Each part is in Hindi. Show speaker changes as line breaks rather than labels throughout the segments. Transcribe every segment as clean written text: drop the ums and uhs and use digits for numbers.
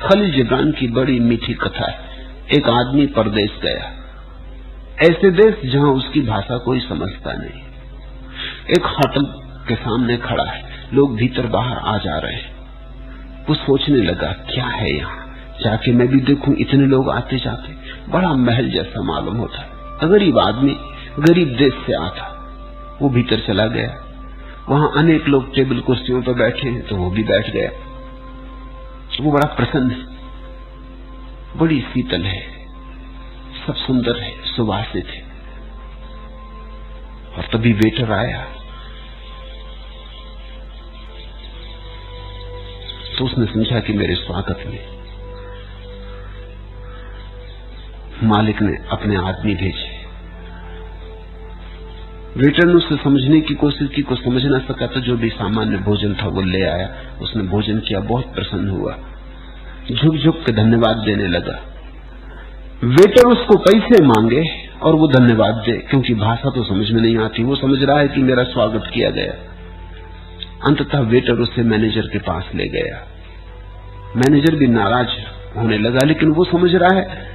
खलील जिब्रान की बड़ी मीठी कथा है। एक आदमी परदेश गया, ऐसे देश जहां उसकी भाषा कोई समझता नहीं। एक होटल के सामने खड़ा है, लोग भीतर बाहर आ जा रहे हैं। वो सोचने लगा क्या है यहाँ, जाके मैं भी देखूं। इतने लोग आते जाते, बड़ा महल जैसा मालूम होता। गरीब आदमी गरीब देश से आता। वो भीतर चला गया, वहां अनेक लोग टेबल कुर्सियों पर बैठे हैं, तो वो भी बैठ गया। वो बड़ा प्रसन्न है, बड़ी शीतल है, सब सुंदर है, सुवासित है। और तभी वेटर आया, तो उसने समझा कि मेरे स्वागत में मालिक ने अपने आदमी भेजे। वेटर ने उससे समझने की कोशिश की, को समझ ना सका, तो जो भी सामान्य भोजन था वो ले आया। उसने भोजन किया, बहुत प्रसन्न हुआ, झुक झुक के धन्यवाद देने लगा। वेटर उसको पैसे मांगे और वो धन्यवाद दे, क्योंकि भाषा तो समझ में नहीं आती। वो समझ रहा है कि मेरा स्वागत किया गया। अंततः वेटर उसे मैनेजर के पास ले गया। मैनेजर भी नाराज होने लगा, लेकिन वो समझ रहा है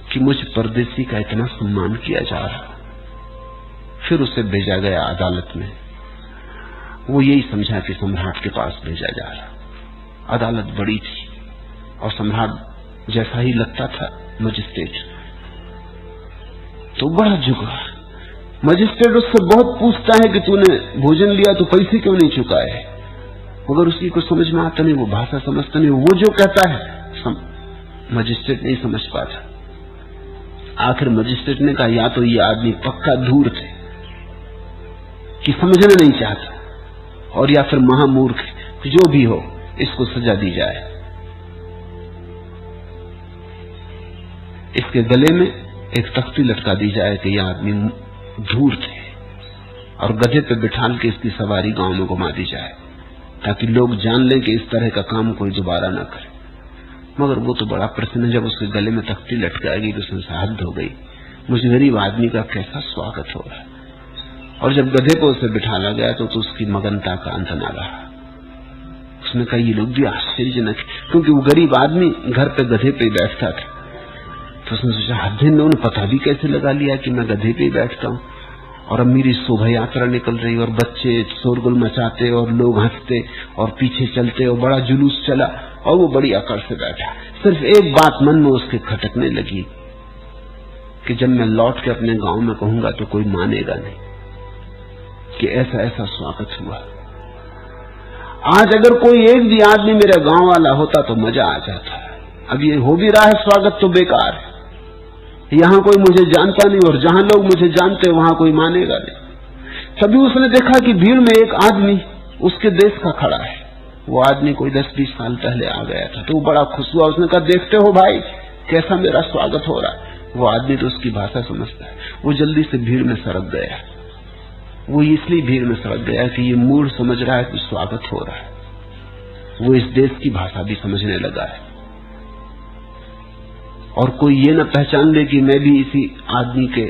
कि मुझ परदेसी का इतना सम्मान किया जा रहा। फिर उसे भेजा गया अदालत में। वो यही समझा कि सम्राट के पास भेजा जा रहा। अदालत बड़ी थी और सम्राट जैसा ही लगता था मजिस्ट्रेट, तो बड़ा झुका। मजिस्ट्रेट उससे बहुत पूछता है कि तूने भोजन लिया तो पैसे क्यों नहीं चुकाए, मगर उसकी कुछ समझ में आता नहीं, वो भाषा समझता नहीं। वो जो कहता है मजिस्ट्रेट नहीं समझ पाता। आखिर मजिस्ट्रेट ने कहा, या तो ये आदमी पक्का धूर्त है कि समझना नहीं चाहता, और या फिर महामूर्ख है। जो भी हो, इसको सजा दी जाए। इसके गले में एक तख्ती लटका दी जाए कि यह आदमी धूर्त है, और गधे पे बिठाल के इसकी सवारी गांव में घुमा दी जाए, ताकि लोग जान लें कि इस तरह का काम कोई दोबारा ना करे। मगर वो तो बड़ा प्रसन्न, जब उसके गले में तख्ती लटकाएगी तो उसने हद हो गई, मुझ गरीब आदमी का कैसा स्वागत हो रहा है। और जब गधे को उसे बिठाला गया तो उसकी मगनता का अंत ना रहा। उसने कहा, ये लोग भी आश्चर्यजनक, क्योंकि वो गरीब आदमी घर पे गधे पे ही बैठता था। तो उसने सोचा, हद है, उन्होंने पता भी कैसे लगा लिया कि मैं गधे पे ही बैठता हूँ, और अब मेरी शोभा यात्रा निकल रही, और बच्चे शोरगुल मचाते और लोग हंसते और पीछे चलते, और बड़ा जुलूस चला, और वो बड़ी अकड़ से बैठा। सिर्फ एक बात मन में उसके खटकने लगी कि जब मैं लौट के अपने गांव में कहूंगा तो कोई मानेगा नहीं कि ऐसा ऐसा स्वागत हुआ। आज अगर कोई एक भी आदमी मेरे गांव वाला होता तो मजा आ जाता। अब ये हो भी रहा है स्वागत तो बेकार है। यहां कोई मुझे जानता नहीं, और जहां लोग मुझे जानते वहां कोई मानेगा नहीं। तभी उसने देखा कि भीड़ में एक आदमी उसके देश का खड़ा है। वो आदमी कोई 10-20 साल पहले आ गया था, तो वो बड़ा खुश हुआ। उसने कहा, देखते हो भाई कैसा मेरा स्वागत हो रहा है। वो आदमी तो उसकी भाषा समझता है। वो जल्दी से भीड़ में सरक गया। वो इसलिए भीड़ में सरक गया कि ये मूड समझ रहा है कि स्वागत हो रहा है। वो इस देश की भाषा भी समझने लगा है, और कोई ये न पहचान ले कि मैं भी इसी आदमी के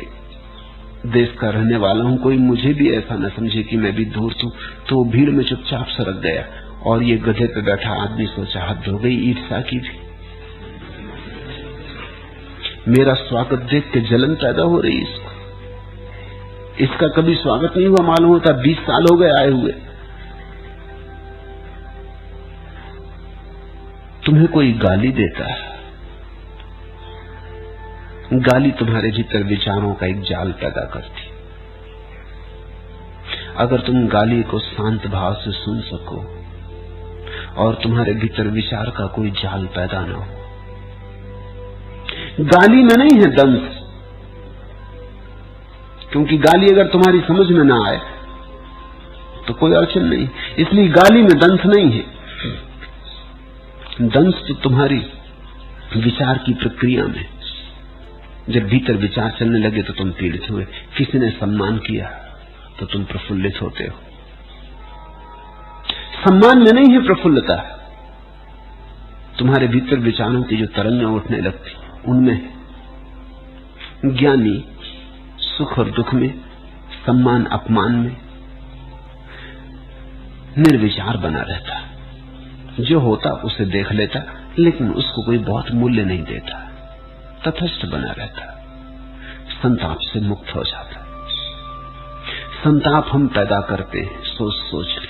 देश का रहने वाला हूं, कोई मुझे भी ऐसा न समझे कि मैं भी धूर्त हूं। तो भीड़ में चुपचाप सरक गया। और ये गधे पे बैठा आदमी सोचा, हद हो गई ईर्ष्या की भी। मेरा स्वागत देख के जलन पैदा हो रही इसको। इसका कभी स्वागत नहीं हुआ मालूम होता, 20 साल हो गए आए हुए। तुम्हें कोई गाली देता है, गाली तुम्हारे भीतर विचारों का एक जाल पैदा करती। अगर तुम गाली को शांत भाव से सुन सको और तुम्हारे भीतर विचार का कोई जाल पैदा ना हो। गाली में नहीं है दंश, क्योंकि गाली अगर तुम्हारी समझ में ना आए तो कोई अड़चन नहीं, इसलिए गाली में दंश नहीं है। दंश तो तुम्हारी विचार की प्रक्रिया में, जब भीतर विचार चलने लगे तो तुम पीड़ित हुए। किसी ने सम्मान किया तो तुम प्रफुल्लित होते हो। सम्मान में नहीं है प्रफुल्लता, तुम्हारे भीतर विचारों की जो तरंगें उठने लगती उनमें। ज्ञानी सुख और दुख में, सम्मान अपमान में निर्विचार बना रहता। जो होता उसे देख लेता, लेकिन उसको कोई बहुत मूल्य नहीं देता, तटस्थ बना रहता, संताप से मुक्त हो जाता। संताप हम पैदा करते हैं सोच सोच के,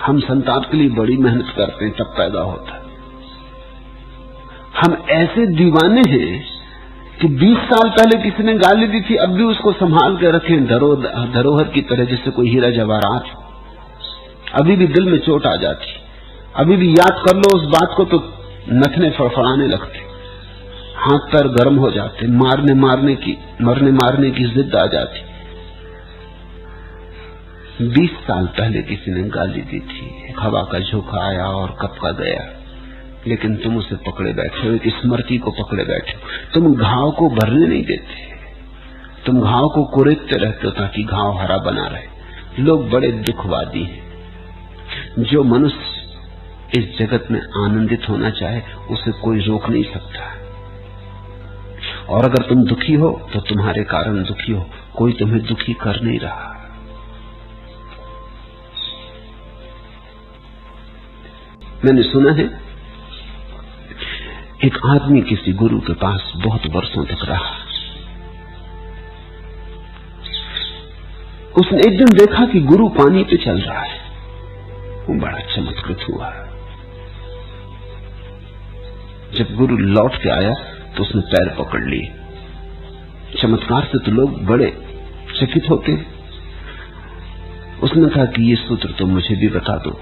हम संताप के लिए बड़ी मेहनत करते हैं, तब पैदा होता। हम ऐसे दीवाने हैं कि 20 साल पहले किसी ने गाली दी थी, अब भी उसको संभाल के रखें धरोहर की तरह, जैसे कोई हीरा जवाहरात। अभी भी दिल में चोट आ जाती, अभी भी याद कर लो उस बात को तो नथने फड़फड़ाने लगते, हाथ पैर गर्म हो जाते, मरने मारने की जिद आ जाती। 20 साल पहले किसी ने गाली दी थी, हवा का झोंका आया और कब का गया, लेकिन तुम उसे पकड़े बैठे हो, एक स्मृति को पकड़े बैठे हो। तुम घाव को भरने नहीं देते, तुम घाव को कुरेदते रहते हो ताकि घाव हरा बना रहे। लोग बड़े दुखवादी हैं। जो मनुष्य इस जगत में आनंदित होना चाहे उसे कोई रोक नहीं सकता, और अगर तुम दुखी हो तो तुम्हारे कारण दुखी हो, कोई तुम्हें दुखी कर नहीं रहा। मैंने सुना है एक आदमी किसी गुरु के पास बहुत वर्षों तक रहा। उसने एक दिन देखा कि गुरु पानी पे चल रहा है, वो बड़ा चमत्कृत हुआ। जब गुरु लौट के आया तो उसने पैर पकड़ लिए। चमत्कार से तो लोग बड़े चकित होते। उसने कहा कि ये सूत्र तो मुझे भी बता दो,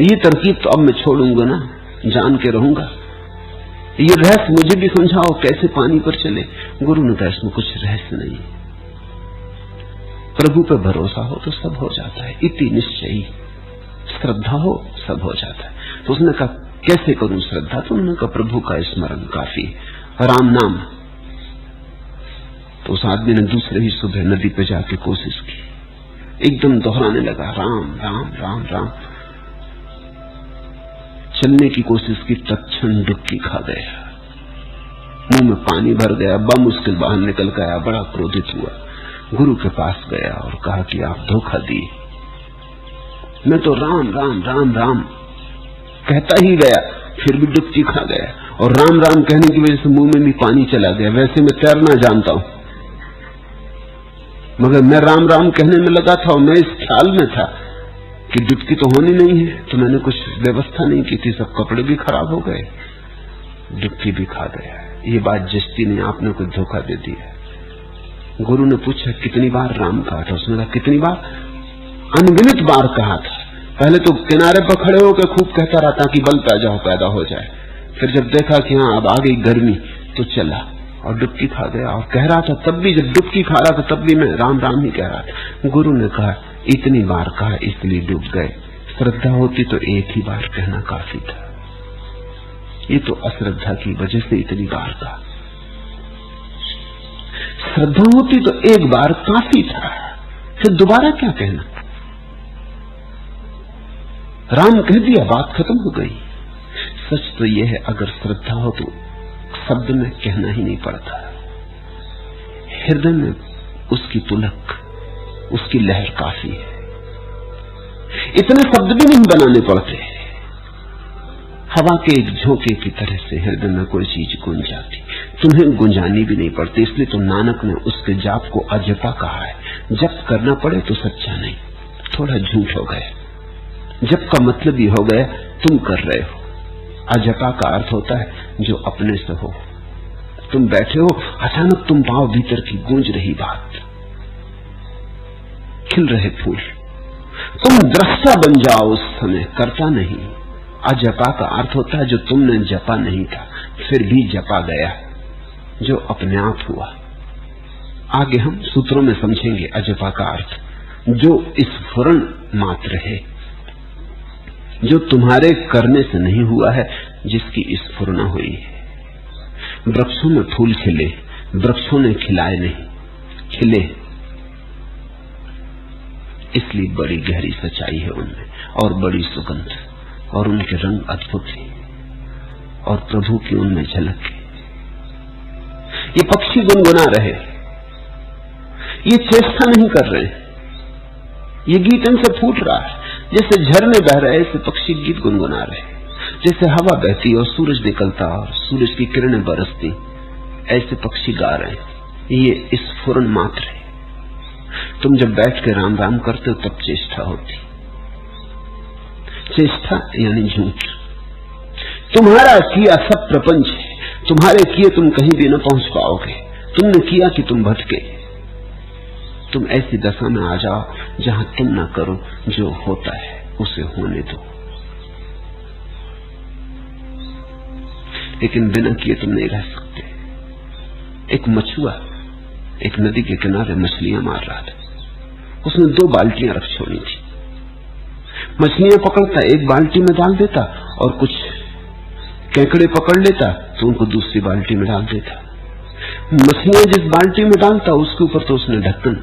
ये तरकीब तो अब मैं छोड़ूंगा ना, जान के रहूंगा, ये रहस्य मुझे भी समझाओ कैसे पानी पर चले। गुरु ने कहा इसमें कुछ रहस्य नहीं, प्रभु पे भरोसा हो तो सब हो जाता है, इति निश्चयी, श्रद्धा हो सब हो जाता है। तो उसने कहा कैसे करूं श्रद्धा? तो उन्होंने कहा प्रभु का स्मरण काफी, राम नाम। तो उस आदमी ने दूसरे ही सुबह नदी पे जाके कोशिश की, एकदम दोहराने लगा राम राम राम राम। चलने की कोशिश की, तत्क्षण डुबकी खा गया, मुंह में पानी भर गया, बमुश्किल बाहर निकल गया, बड़ा क्रोधित हुआ। गुरु के पास गया और कहा कि आप धोखा दिए, मैं तो राम राम राम राम कहता ही गया, फिर भी डुबकी खा गया, और राम राम कहने की वजह से मुंह में भी पानी चला गया। वैसे मैं तैरना जानता हूं, मगर मैं राम राम कहने में लगा था और मैं इस ख्याल में था कि डुबकी तो होनी नहीं है, तो मैंने कुछ व्यवस्था नहीं की थी, सब कपड़े भी खराब हो गए, डुबकी भी खा गया। ये बात जस्ती नहीं, आपने कुछ धोखा दे दिया। गुरु ने पूछा कितनी बार राम कहा था? उसने कहा कितनी बार? अनगिनत बार कहा था। पहले तो किनारे पर खड़े होकर खूब कहता रहा ताकि बल पैदा हो जाए, फिर जब देखा कि हाँ अब आ गई गर्मी तो चला और डुबकी खा गया। और कह रहा था तब भी, जब डुबकी खा रहा था तब भी मैं राम राम ही कह रहा था। गुरु ने कहा इतनी बार कहा इसलिए डूब गए, श्रद्धा होती तो एक ही बार कहना काफी था, ये तो अश्रद्धा की वजह से इतनी बार कहा। श्रद्धा होती तो एक बार काफी था, फिर दोबारा क्या कहना? राम कह दिया, बात खत्म हो गई। सच तो यह है अगर श्रद्धा हो तो शब्द में कहना ही नहीं पड़ता, हृदय में उसकी पुलक, उसकी लहर काफी है, इतने शब्द भी नहीं बनाने पड़ते। हवा के एक झोंके की तरह से हृदय में कोई चीज गूंज जाती, तुम्हें गुंजानी भी नहीं पड़ती। इसलिए तो नानक ने उसके जाप को अजपा कहा है। जप करना पड़े तो सच्चा नहीं, थोड़ा झूठ हो गया। जप का मतलब ही हो गया तुम कर रहे हो। अजपा का अर्थ होता है जो अपने से हो। तुम बैठे हो, अचानक तुम पाओ भीतर की गूंज रही बात, खिल रहे फूल, तुम दृष्टा बन जाओ उस समय, करता नहीं। अजपा का अर्थ होता है जो तुमने जपा नहीं था फिर भी जपा गया, जो अपने आप हुआ। आगे हम सूत्रों में समझेंगे अजपा का अर्थ, जो स्फुरण मात्र है, जो तुम्हारे करने से नहीं हुआ है, जिसकी स्फुरना हुई है। वृक्षों में फूल खिले, वृक्षों ने खिलाए नहीं, खिले, इसलिए बड़ी गहरी सच्चाई है उनमें और बड़ी सुगंध, और उनके रंग अद्भुत हैं और प्रभु की उनमें झलक है। ये पक्षी गुनगुना रहे, ये चेष्टा नहीं कर रहे, ये गीत इनसे फूट रहा है। जैसे झरने बह रहे ऐसे पक्षी गीत गुनगुना रहे, जैसे हवा बहती और सूरज निकलता और सूरज की किरणें बरसती, ऐसे पक्षी गा रहे हैं। ये स्फुरन मात्र है। तुम जब बैठ के राम राम करते हो तब चेष्टा होती। चेष्टा यानी झूठ। तुम्हारा किया सब प्रपंच है, तुम्हारे किए तुम कहीं भी न पहुंच पाओगे। तुमने किया कि तुम भटके। तुम ऐसी दशा में आ जाओ जहां तुम ना करो, जो होता है उसे होने दो। लेकिन बिना किए तुम नहीं रह सकते। एक मछुआ एक नदी के किनारे मछलियां मार रहा था। उसने 2 बाल्टियां रख छोड़ी थी। मछलियां पकड़ता, एक बाल्टी में डाल देता और कुछ केकड़े पकड़ लेता तो उनको दूसरी बाल्टी में डाल देता। मछलियां जिस बाल्टी में डालता उसके ऊपर तो उसने ढक्कन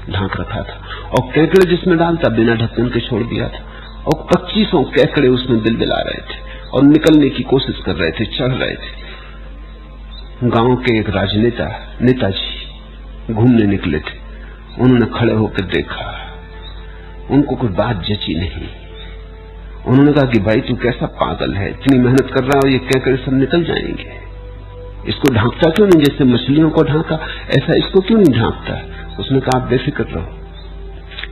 ढांक रखा था, और केकड़े जिसमें डालता बिना ढक्कन के छोड़ दिया था। और 2500 केकड़े उसमें बिलबिला रहे थे और निकलने की कोशिश कर रहे थे, चढ़ रहे थे। गांव के एक राजनेता नेताजी घूमने निकले थे। उन्होंने खड़े होकर देखा, उनको कोई बात जची नहीं। उन्होंने कहा कि भाई तू कैसा पागल है, इतनी मेहनत कर रहा है और ये केकड़े सब निकल जाएंगे, इसको ढांकता क्यों नहीं? जैसे मछलियों को ढांका ऐसा इसको क्यों नहीं ढांकता? उसने कहा आप बेफिक्र रहो,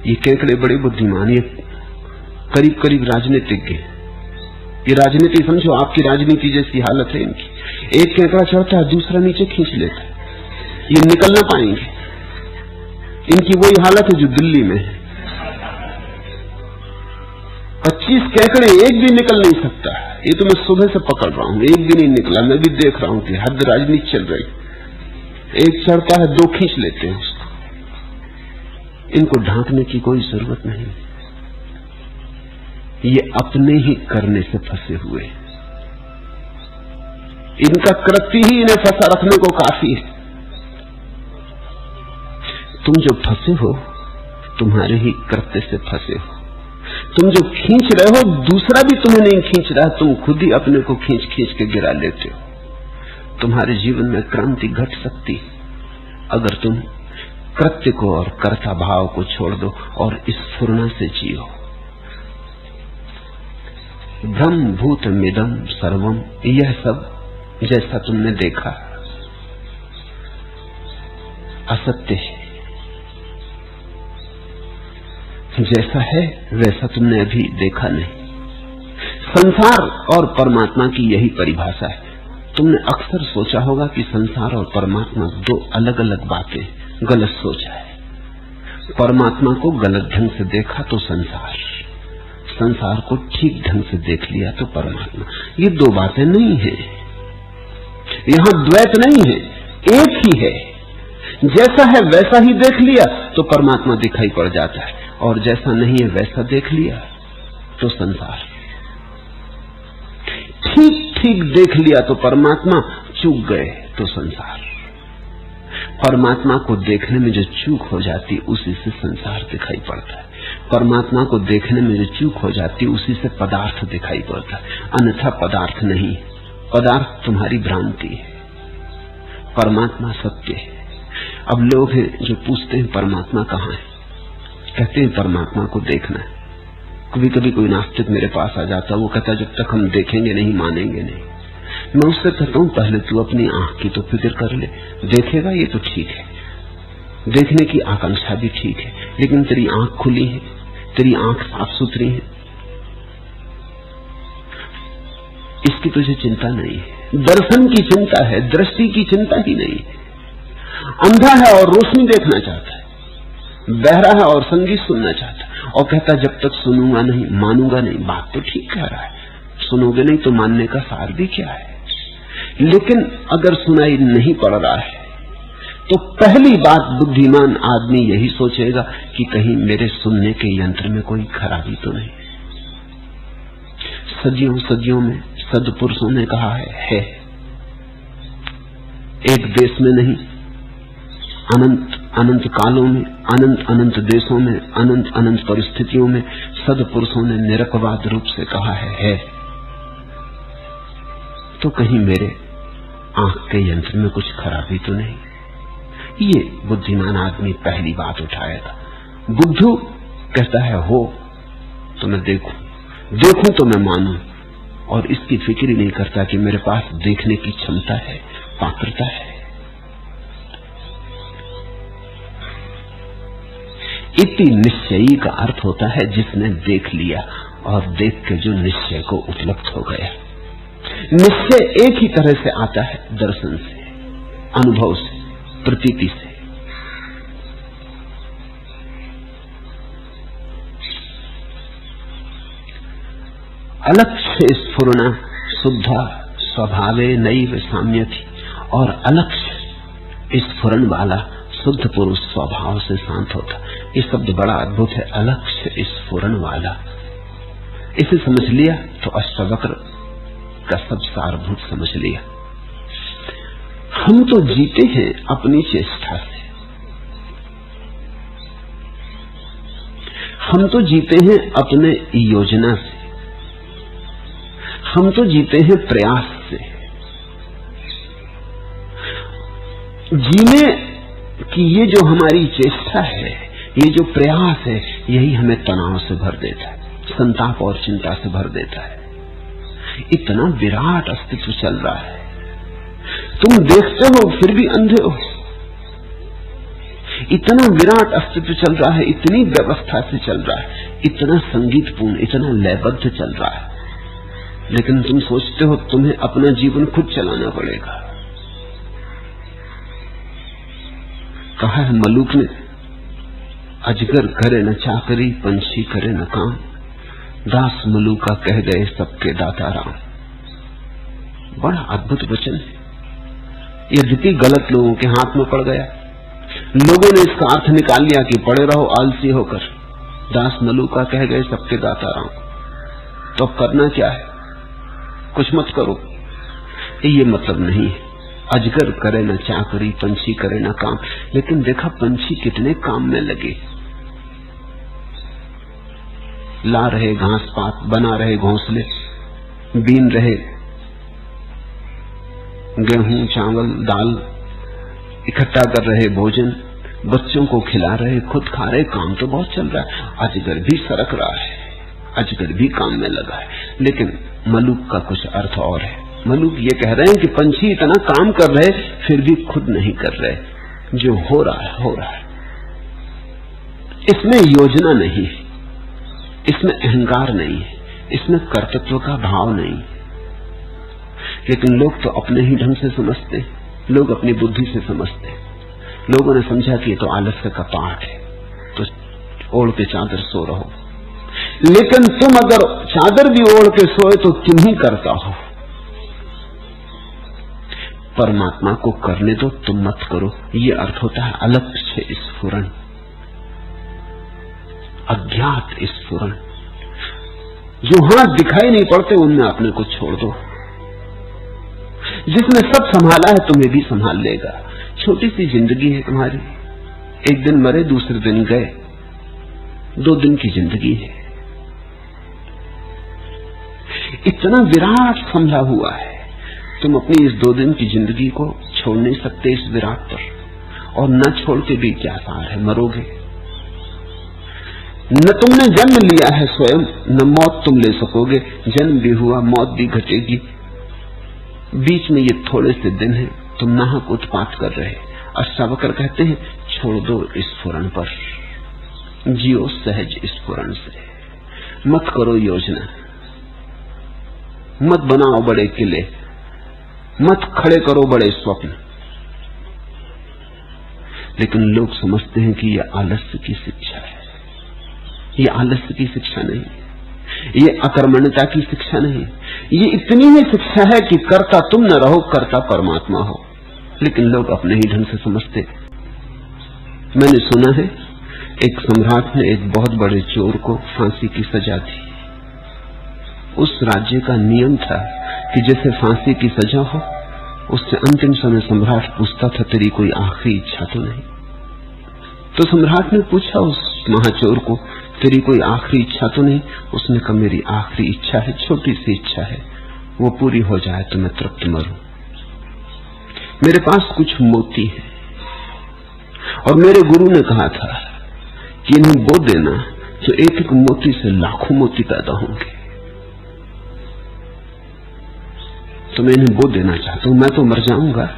ये केकड़े बड़े बुद्धिमान, ये करीब करीब राजनीतिज्ञ, ये राजनीति समझो आपकी राजनीति जैसी हालत है इनकी। एक केकड़ा चढ़ता है दूसरा नीचे खींच लेता है, ये निकल ना पाएंगे। इनकी वही हालत है जो दिल्ली में है। 25 केकड़े एक भी निकल नहीं सकता। ये तो मैं सुबह से पकड़ रहा हूं, एक भी नहीं निकला। मैं भी देख रहा हूं कि हद राजनीति चल रही। एक चढ़ता है 2 खींच लेते हैं उसको। इनको ढांकने की कोई जरूरत नहीं, ये अपने ही करने से फंसे हुए। इनका कृत्य ही इन्हें फंसा रखने को काफी है। तुम जो फंसे हो तुम्हारे ही कृत्य से फंसे हो। तुम जो खींच रहे हो दूसरा भी तुम्हें नहीं खींच रहा, तुम खुद ही अपने को खींच खींच के गिरा लेते हो। तुम्हारे जीवन में क्रांति घट सकती अगर तुम कृत्य को और कर्ता भाव को छोड़ दो और इस स्फुरना से जियो। ब्रह्म भूत मिदम सर्वम, यह सब जैसा तुमने देखा असत्य है, जैसा है वैसा तुमने अभी देखा नहीं। संसार और परमात्मा की यही परिभाषा है। तुमने अक्सर सोचा होगा कि संसार और परमात्मा 2 अलग अलग बातें। गलत सोचा है। परमात्मा को गलत ढंग से देखा तो संसार, संसार को ठीक ढंग से देख लिया तो परमात्मा। ये 2 बातें नहीं है, यहां द्वैत नहीं है, एक ही है। जैसा है वैसा ही देख लिया तो परमात्मा दिखाई पड़ जाता है, और जैसा नहीं है वैसा देख लिया तो संसार। ठीक ठीक देख लिया तो परमात्मा, चूक गए तो संसार। परमात्मा को देखने में जो चूक हो जाती उसी से संसार दिखाई पड़ता है। परमात्मा को देखने में जो चूक हो जाती उसी से पदार्थ दिखाई पड़ता है, अन्यथा पदार्थ नहीं। पदार्थ तुम्हारी भ्रांति है, परमात्मा सत्य है। अब लोग हैं जो पूछते हैं परमात्मा कहाँ है, कहते हैं परमात्मा को देखना है। कभी कभी कोई नास्तिक मेरे पास आ जाता, वो कहता जब तक हम देखेंगे नहीं मानेंगे नहीं। मैं उससे कहता हूं पहले तू अपनी आंख की तो फिक्र कर ले। देखेगा ये तो ठीक है, देखने की आकांक्षा भी ठीक है, लेकिन तेरी आंख खुली है, तेरी आंख साफ सुथरी है, इसकी तुझे चिंता नहीं है। दर्शन की चिंता है, दृष्टि की चिंता ही नहीं है। अंधा है और रोशनी देखना चाहता है, बहरा है और संगीत सुनना चाहता है, और कहता जब तक सुनूंगा नहीं मानूंगा नहीं। बात तो ठीक कह रहा है, सुनोगे नहीं तो मानने का सार भी क्या है। लेकिन अगर सुनाई नहीं पड़ रहा है तो पहली बात बुद्धिमान आदमी यही सोचेगा कि कहीं मेरे सुनने के यंत्र में कोई खराबी तो नहीं। सदियों सदियों में सदपुरुषों ने कहा है एक देश में नहीं, अनंत अनंत कालों में, अनंत अनंत देशों में, अनंत अनंत परिस्थितियों में सदपुरुषों ने निरपवाद रूप से कहा है। तो कहीं मेरे आंख के यंत्र में कुछ खराबी तो नहीं। ये बुद्धिमान आदमी पहली बात उठाएगा। बुद्धू कहता है हो, तो मैं देखूं तो मैं मानूं, और इसकी फिक्र ही नहीं करता कि मेरे पास देखने की क्षमता है, पात्रता है। इति निश्चयी का अर्थ होता है जिसने देख लिया और देख के जो निश्चय को उपलब्ध हो गया। निश्चय एक ही तरह से आता है, दर्शन से, अनुभव से, प्रतीति से। अलक्ष्य स्फुरना शुद्धा स्वभावे नैव साम्यति, और अलक्ष्य स्फुरन वाला शुद्ध पुरुष स्वभाव से शांत होता। ये शब्द बड़ा अद्भुत है, अलक्ष्य स्फुरन वाला। इसे समझ लिया तो अष्टावक्र का सब सारभूत समझ लिया। हम तो जीते हैं अपनी चेष्टा से, हम तो जीते हैं अपने योजना से, हम तो जीते हैं प्रयास से। जीने की ये जो हमारी चेष्टा है, ये जो प्रयास है, यही हमें तनाव से भर देता है, संताप और चिंता से भर देता है। इतना विराट अस्तित्व चल रहा है, तुम देखते हो फिर भी अंधे हो। इतना विराट अस्तित्व चल रहा है, इतनी व्यवस्था से चल रहा है, इतना संगीतपूर्ण, इतना लयबद्ध चल रहा है, लेकिन तुम सोचते हो तुम्हें अपना जीवन खुद चलाना पड़ेगा। कहा है मलूक ने, अजगर करे न चाकरी, पंछी करे न काम, दास मलूका कह गए सबके दाता राम। बड़ा अद्भुत वचन है। यद्यपि गलत लोगों के हाथ में पड़ गया, लोगों ने इसका अर्थ निकाल लिया कि पड़े रहो आलसी होकर, दास मलूका कह गए सबके दाता राम। तो अब करना क्या है? कुछ मत करो, ये मतलब नहीं है। अजगर करे न चाकरी, पंछी करे न काम। लेकिन देखा पंछी कितने काम में लगे, ला रहे घास पात, बना रहे घोंसले, बीन रहे गेहूं चावल दाल, इकट्ठा कर रहे भोजन, बच्चों को खिला रहे, खुद खा रहे। काम तो बहुत चल रहा है। अजगर भी सरक रहा है, अजगर भी काम में लगा है। लेकिन मलूक का कुछ अर्थ और है। मलूक ये कह रहे हैं कि पंछी इतना काम कर रहे फिर भी खुद नहीं कर रहे। जो हो रहा है हो रहा है, इसमें योजना नहीं है, इसमें अहंकार नहीं है, इसमें कर्तृत्व का भाव नहीं। लेकिन लोग तो अपने ही ढंग से समझते हैं, लोग अपनी बुद्धि से समझते हैं। लोगों ने समझा कि ये तो आलस्य का पाठ है, तो ओढ़ के चादर सो रहो। लेकिन तुम अगर चादर भी ओढ़ के सोए तो तुम ही करता हो। परमात्मा को करने दो, तुम मत करो। ये अर्थ होता है अलक्ष्य स्फुरन, अज्ञात स्फुरन। जो हाथ दिखाई नहीं पड़ते उनमें अपने को छोड़ दो। जिसने सब संभाला है तुम्हें भी संभाल लेगा। छोटी सी जिंदगी है तुम्हारी, एक दिन मरे दूसरे दिन गए, 2 दिन की जिंदगी है। इतना विराट संभला हुआ है, तुम अपनी इस 2 दिन की जिंदगी को छोड़ नहीं सकते इस विराट पर। और न छोड़ के भी क्या सार है, मरोगे। न तुमने जन्म लिया है स्वयं, न मौत तुम ले सकोगे। जन्म भी हुआ, मौत भी घटेगी। बीच में ये थोड़े से दिन है, तुम नाहक उत्पात कर रहे। अष्टावक्र कहते हैं छोड़ दो स्फुरन पर, जियो सहज स्फुरन से। मत करो योजना, मत बनाओ बड़े किले, मत खड़े करो बड़े स्वप्न। लेकिन लोग समझते हैं कि यह आलस्य की शिक्षा है। ये आलस्य की शिक्षा नहीं, ये अकर्मण्यता की शिक्षा नहीं, ये इतनी ही शिक्षा है कि कर्ता तुम न रहो, कर्ता परमात्मा हो। लेकिन लोग अपने ही ढंग से समझते। मैंने सुना है एक सम्राट ने एक बहुत बड़े चोर को फांसी की सजा दी। उस राज्य का नियम था कि जैसे फांसी की सजा हो, उससे अंतिम समय सम्राट पूछता था तेरी कोई आखिरी इच्छा तो नहीं। तो सम्राट ने पूछा उस महाचोर को, तेरी कोई आखिरी इच्छा तो नहीं? उसने कहा मेरी आखिरी इच्छा है, छोटी सी इच्छा है, वो पूरी हो जाए तो मैं तृप्त मरूं। मेरे पास कुछ मोती है और मेरे गुरु ने कहा था कि इन्हें बो देना, तो एक एक मोती से लाखों मोती पैदा होंगे। तो मैं इन्हें बो देना चाहता हूं। मैं तो मर जाऊंगा,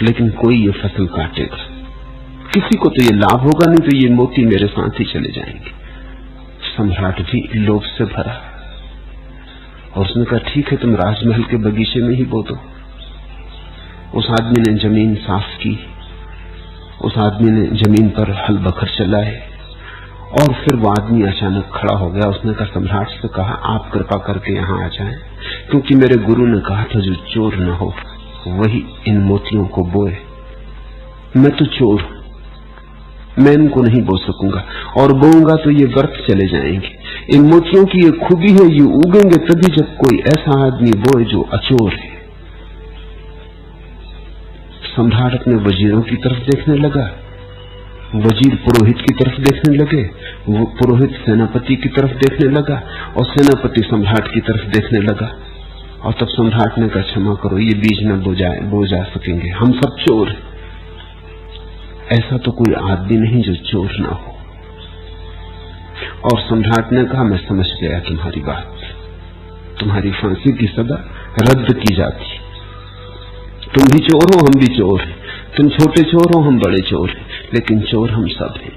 लेकिन कोई ये फसल काटेगा। किसी को तो ये लाभ होगा, नहीं तो ये मोती मेरे साथ ही चले जाएंगे। सम्राट भी लोभ से भरा, और उसने कहा ठीक है, तुम राजमहल के बगीचे में ही बो दो। उस आदमी ने जमीन साफ की, उस आदमी ने जमीन पर हल बखर चलाए, और फिर वो आदमी अचानक खड़ा हो गया। उसने कहा, सम्राट से कहा आप कृपा करके यहाँ आ जाएं, क्योंकि मेरे गुरु ने कहा था जो चोर न हो वही इन मोतियों को बोए। मैं तो चोर हूं, मैं इनको नहीं बो सकूंगा, और बोऊंगा तो ये व्यर्थ चले जाएंगे। इन मोतियों की ये खूबी है, ये उगेंगे तभी जब कोई ऐसा आदमी बोए जो अचोर है। सम्राट अपने वजीरों की तरफ देखने लगा, वजीर पुरोहित की तरफ देखने लगे, वो पुरोहित सेनापति की तरफ देखने लगा, और सेनापति सम्राट की तरफ देखने लगा। और तब सम्राट ने कहा, क्षमा करो, ये बीज न बो जा सकेंगे, हम सब चोर हैं। ऐसा तो कोई आदमी नहीं जो चोर ना हो। और सम्राट ने कहा, मैं समझ गया तुम्हारी बात, तुम्हारी फांसी की सजा रद्द की जाती। तुम भी चोर हो, हम भी चोर हैं, तुम छोटे चोर हो, हम बड़े चोर हैं, लेकिन चोर हम सब हैं।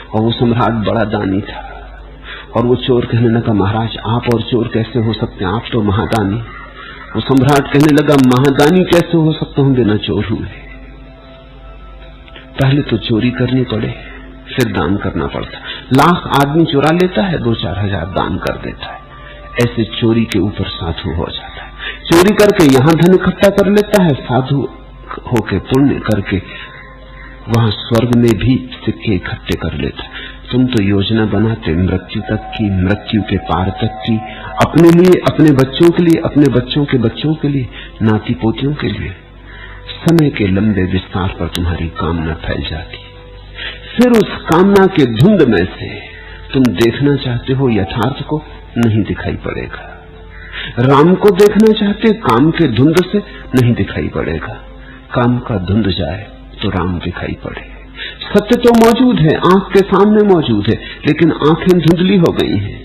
और वो सम्राट बड़ा दानी था, और वो चोर कहने लगा, महाराज आप और चोर कैसे हो सकते हैं, आप तो महादानी। वो सम्राट कहने लगा, महादानी कैसे हो सकता हूं बिना चोर हुए। पहले तो चोरी करनी पड़े, फिर दान करना पड़ता। लाख आदमी चुरा लेता है, 2-4 हजार दान कर देता है। ऐसे चोरी के ऊपर साधु हो जाता है। चोरी करके यहां धन इकट्ठा कर लेता है, साधु होके पुण्य करके वहां स्वर्ग में भी सिक्के इकट्ठे कर लेता है। तुम तो योजना बनाते मृत्यु तक की, मृत्यु के पार तक की, अपने लिए, अपने बच्चों के लिए, अपने बच्चों के बच्चों के लिए, नाती पोतियों के लिए। समय के लंबे विस्तार पर तुम्हारी कामना फैल जाती। फिर उस कामना के धुंध में से तुम देखना चाहते हो यथार्थ को, नहीं दिखाई पड़ेगा। राम को देखना चाहते, काम के धुंध से नहीं दिखाई पड़ेगा। काम का धुंध जाए तो राम दिखाई पड़े। सत्य तो मौजूद है, आंख के सामने मौजूद है, लेकिन आंखें धुंधली हो गई हैं।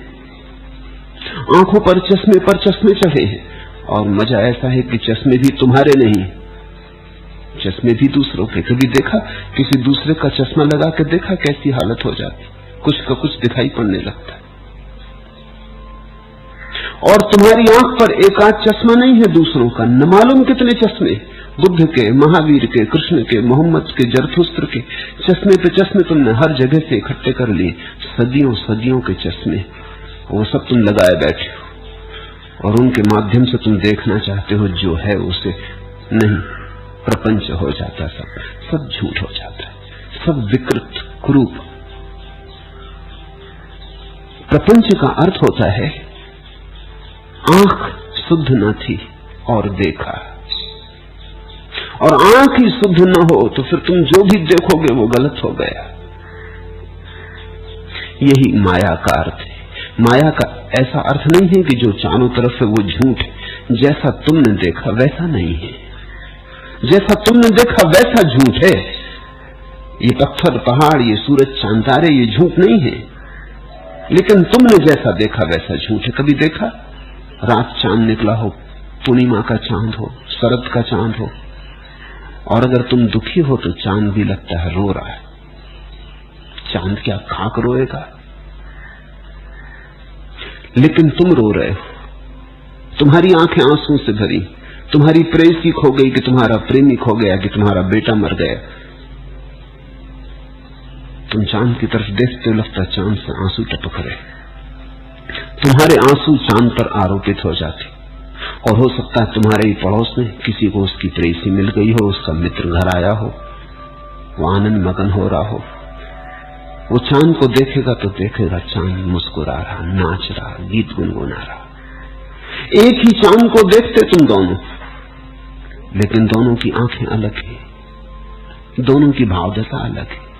आंखों पर चश्मे चढ़े हैं, और मजा ऐसा है कि चश्मे भी तुम्हारे नहीं, चश्मे भी दूसरों के। कभी देखा किसी दूसरे का चश्मा लगा के देखा कैसी हालत हो जाती, कुछ का कुछ दिखाई पड़ने लगता है। और तुम्हारी आंख पर एक आध चश्मा नहीं है दूसरों का, न मालूम कितने चश्मे, बुद्ध के, महावीर के, कृष्ण के, मोहम्मद के, जरथुस्त्र के, चश्मे पे चश्मे तुमने हर जगह से इकट्ठे कर लिए। सदियों सदियों के चश्मे, वो सब तुम लगाए बैठे हो, और उनके माध्यम से तुम देखना चाहते हो जो है उसे नहीं। प्रपंच हो जाता, सब झूठ हो जाता है, सब विकृत कुरूप। प्रपंच का अर्थ होता है आंख शुद्ध न थी और देखा, और आंख ही शुद्ध न हो तो फिर तुम जो भी देखोगे वो गलत हो गया। यही माया का अर्थ है। माया का ऐसा अर्थ नहीं है कि जो चारों तरफ है वो झूठ है। जैसा तुमने देखा वैसा नहीं है, जैसा तुमने देखा वैसा झूठ है। ये पत्थर, पहाड़, ये सूरज, चांद, तारे, ये झूठ नहीं है, लेकिन तुमने जैसा देखा वैसा झूठ है। कभी देखा रात चांद निकला हो, पूर्णिमा का चांद हो, शरद का चांद हो, और अगर तुम दुखी हो तो चांद भी लगता है रो रहा है। चांद क्या खाक रोएगा, लेकिन तुम रो रहे हो, तुम्हारी आंखें आंसू से भरी, तुम्हारी प्रेयसी खो गई कि तुम्हारा प्रेमी खो गया, कि तुम्हारा बेटा मर गया। तुम चांद की तरफ देखते हो, लगता चांद से आंसू टपक रहे, तुम्हारे आंसू चांद पर आरोपित हो जाते। और हो सकता है तुम्हारे ही पड़ोस में किसी को उसकी प्रेयसी मिल गई हो, उसका मित्र घर आया हो, वो आनंद मगन हो रहा हो। वो चांद को देखेगा तो देखेगा चांद मुस्कुरा रहा, नाच रहा, गीत गुनगुना रहा। एक ही चांद को देखते तुम दोनों, लेकिन दोनों की आंखें अलग है, दोनों की भावदशा अलग है।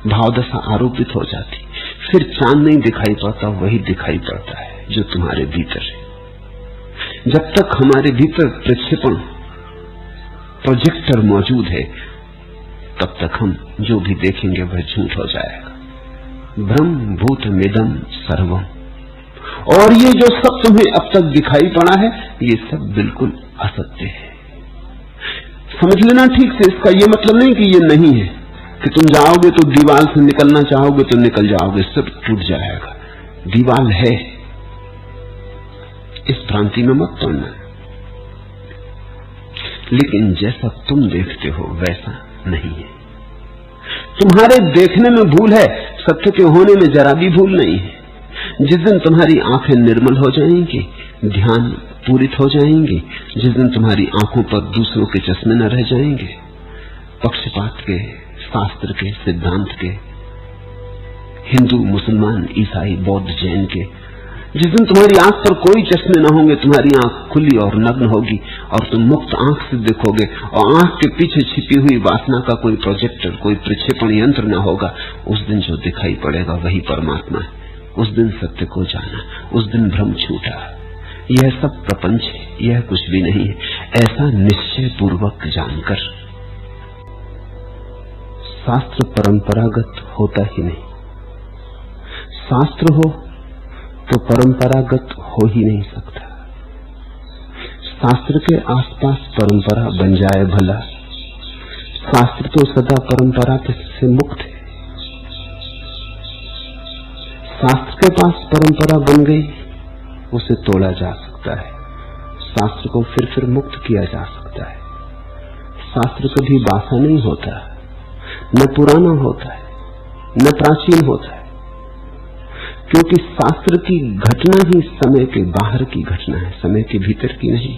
भावदशा आरोपित हो जाती, फिर चांद नहीं दिखाई पड़ता, वही दिखाई पड़ता है जो तुम्हारे भीतर है। जब तक हमारे भीतर प्रक्षेपण, प्रोजेक्टर मौजूद है, तब तक हम जो भी देखेंगे वह झूठ हो जाएगा। ब्रह्म भूतमिदं सर्वम। और ये जो सब तुम्हें अब तक दिखाई पड़ा है, ये सब बिल्कुल असत्य है। समझ लेना ठीक से, इसका ये मतलब नहीं कि ये नहीं है, कि तुम जाओगे तो दीवार से निकलना चाहोगे तो निकल जाओगे, सब टूट जाएगा। दीवार है, इस भ्रांति में मत पड़ना। लेकिन जैसा तुम देखते हो वैसा नहीं है। तुम्हारे देखने में भूल है, सत्य के होने में जरा भी भूल नहीं है। जिस दिन तुम्हारी आंखें निर्मल हो जाएंगी, ध्यान पूरित हो जाएंगे, जिस दिन तुम्हारी आंखों पर दूसरों के चश्मे न रह जाएंगे, पक्षपात के, शास्त्र के, सिद्धांत के, हिंदू, मुसलमान, ईसाई, बौद्ध, जैन के, जिस दिन तुम्हारी आंख पर कोई चश्मे न होंगे, तुम्हारी आंख खुली और नग्न होगी और तुम मुक्त आंख से देखोगे, और आंख के पीछे छिपी हुई वासना का कोई प्रोजेक्टर, कोई प्रक्षेपण यंत्र न होगा, उस दिन जो दिखाई पड़ेगा वही परमात्मा है। उस दिन सत्य को जाना, उस दिन भ्रम छूटा। यह सब प्रपंच है, यह कुछ भी नहीं है, ऐसा निश्चय पूर्वक जानकर। शास्त्र परंपरागत होता ही नहीं। शास्त्र हो तो परंपरागत हो ही नहीं सकता। शास्त्र के आसपास परंपरा बन जाए भला, शास्त्र तो सदा परंपरा से मुक्त है। शास्त्र के पास परंपरा बन गई, उसे तोड़ा जा सकता है, शास्त्र को फिर मुक्त किया जा सकता है। शास्त्र कभी बासा नहीं होता, न पुराना होता है, न प्राचीन होता है, क्योंकि शास्त्र की घटना ही समय के बाहर की घटना है, समय के भीतर की नहीं।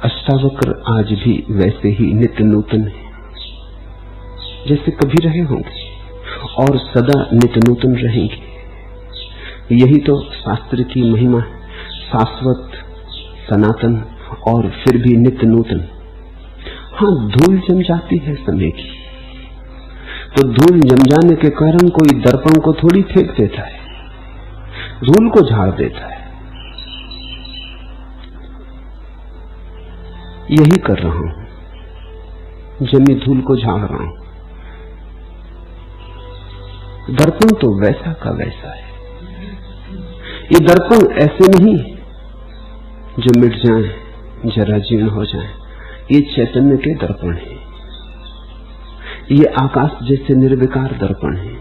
अष्टावक्र आज भी वैसे ही नित्य नूतन है जैसे कभी रहे होंगे, और सदा नित्य नूतन रहेंगे। यही तो शास्त्र की महिमा है, शाश्वत, सनातन और फिर भी नित्य नूतन। हाँ, धूल जम जाती है समय की, तो धूल जम जाने के कारण कोई दर्पण को थोड़ी फेंक देता है, धूल को झाड़ देता है। यही कर रहा हूं, जमी धूल को झाड़ रहा हूं। दर्पण तो वैसा का वैसा है। ये दर्पण ऐसे नहीं जो मिट जाएं, जरा जीर्ण हो जाएं। ये चैतन्य के दर्पण है, ये आकाश जैसे निर्विकार दर्पण है।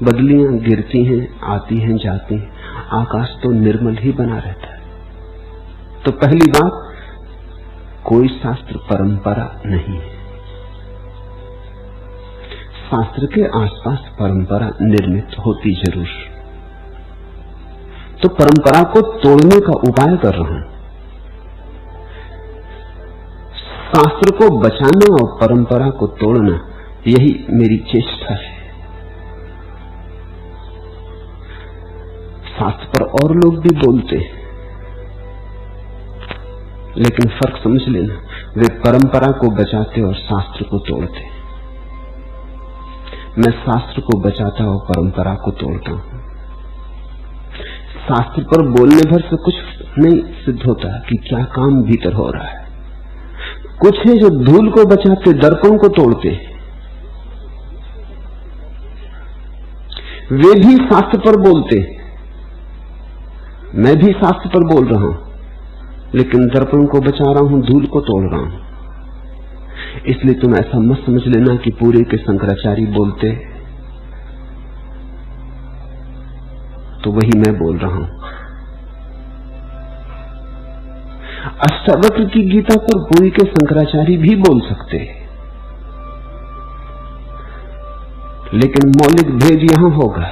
बदलियां गिरती हैं, आती हैं, जाती हैं, आकाश तो निर्मल ही बना रहता है। तो पहली बात, कोई शास्त्र परंपरा नहीं है। शास्त्र के आसपास परंपरा निर्मित होती जरूर। तो परंपरा को तोड़ने का उपाय कर रहा हूं। शास्त्र को बचाना और परंपरा को तोड़ना, यही मेरी चेष्टा है। शास्त्र पर और लोग भी बोलते हैं, लेकिन फर्क समझ लेना, वे परंपरा को बचाते और शास्त्र को तोड़ते। मैं शास्त्र को बचाता और परंपरा को तोड़ता हूं। शास्त्र पर बोलने भर से कुछ नहीं सिद्ध होता कि क्या काम भीतर हो रहा है। कुछ है जो धूल को बचाते, दर्पण को तोड़ते। वे भी शास्त्र पर बोलते, मैं भी शास्त्र पर बोल रहा हूं, लेकिन दर्पण को बचा रहा हूं, धूल को तोड़ रहा हूं। इसलिए तुम ऐसा मत समझ लेना कि पूरे के शंकराचार्य बोलते तो वही मैं बोल रहा हूं। अष्टावक्र की गीता पर पूरी के शंकराचार्य भी बोल सकते, लेकिन मौलिक भेद यहां होगा,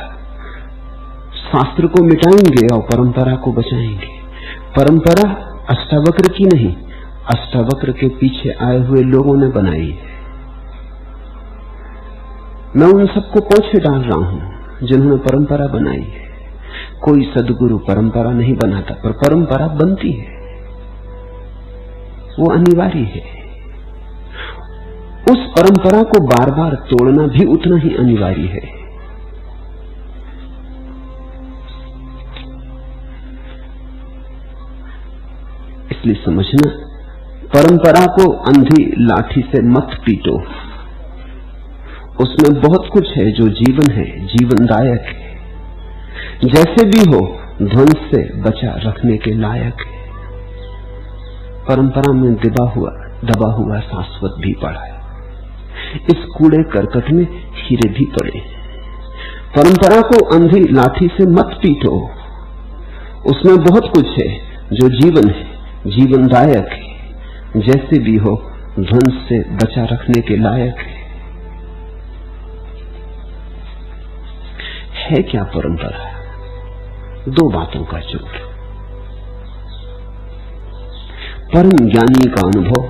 शास्त्र को मिटाएंगे और परंपरा को बचाएंगे। परंपरा अष्टावक्र की नहीं, अष्टावक्र के पीछे आए हुए लोगों ने बनाई है। मैं उन सबको पोछे डाल रहा हूं जिन्होंने परंपरा बनाई है। कोई सदगुरु परंपरा नहीं बनाता, पर परंपरा बनती है, वो अनिवार्य है। उस परंपरा को बार बार तोड़ना भी उतना ही अनिवार्य है। इसलिए समझना, परंपरा को अंधी लाठी से मत पीटो, उसमें बहुत कुछ है जो जीवन है, जीवनदायक है। जैसे भी हो ध्वंस से बचा रखने के लायक है। परंपरा में दबा हुआ शाश्वत भी पड़ा है। इस कूड़े करकट में हीरे भी पड़े। परंपरा को अंधी लाठी से मत पीटो, उसमें बहुत कुछ है जो जीवन है, जीवनदायक है। जैसे भी हो ध्वंस से बचा रखने के लायक है क्या परंपरा? दो बातों का जोड़, परम ज्ञानी का अनुभव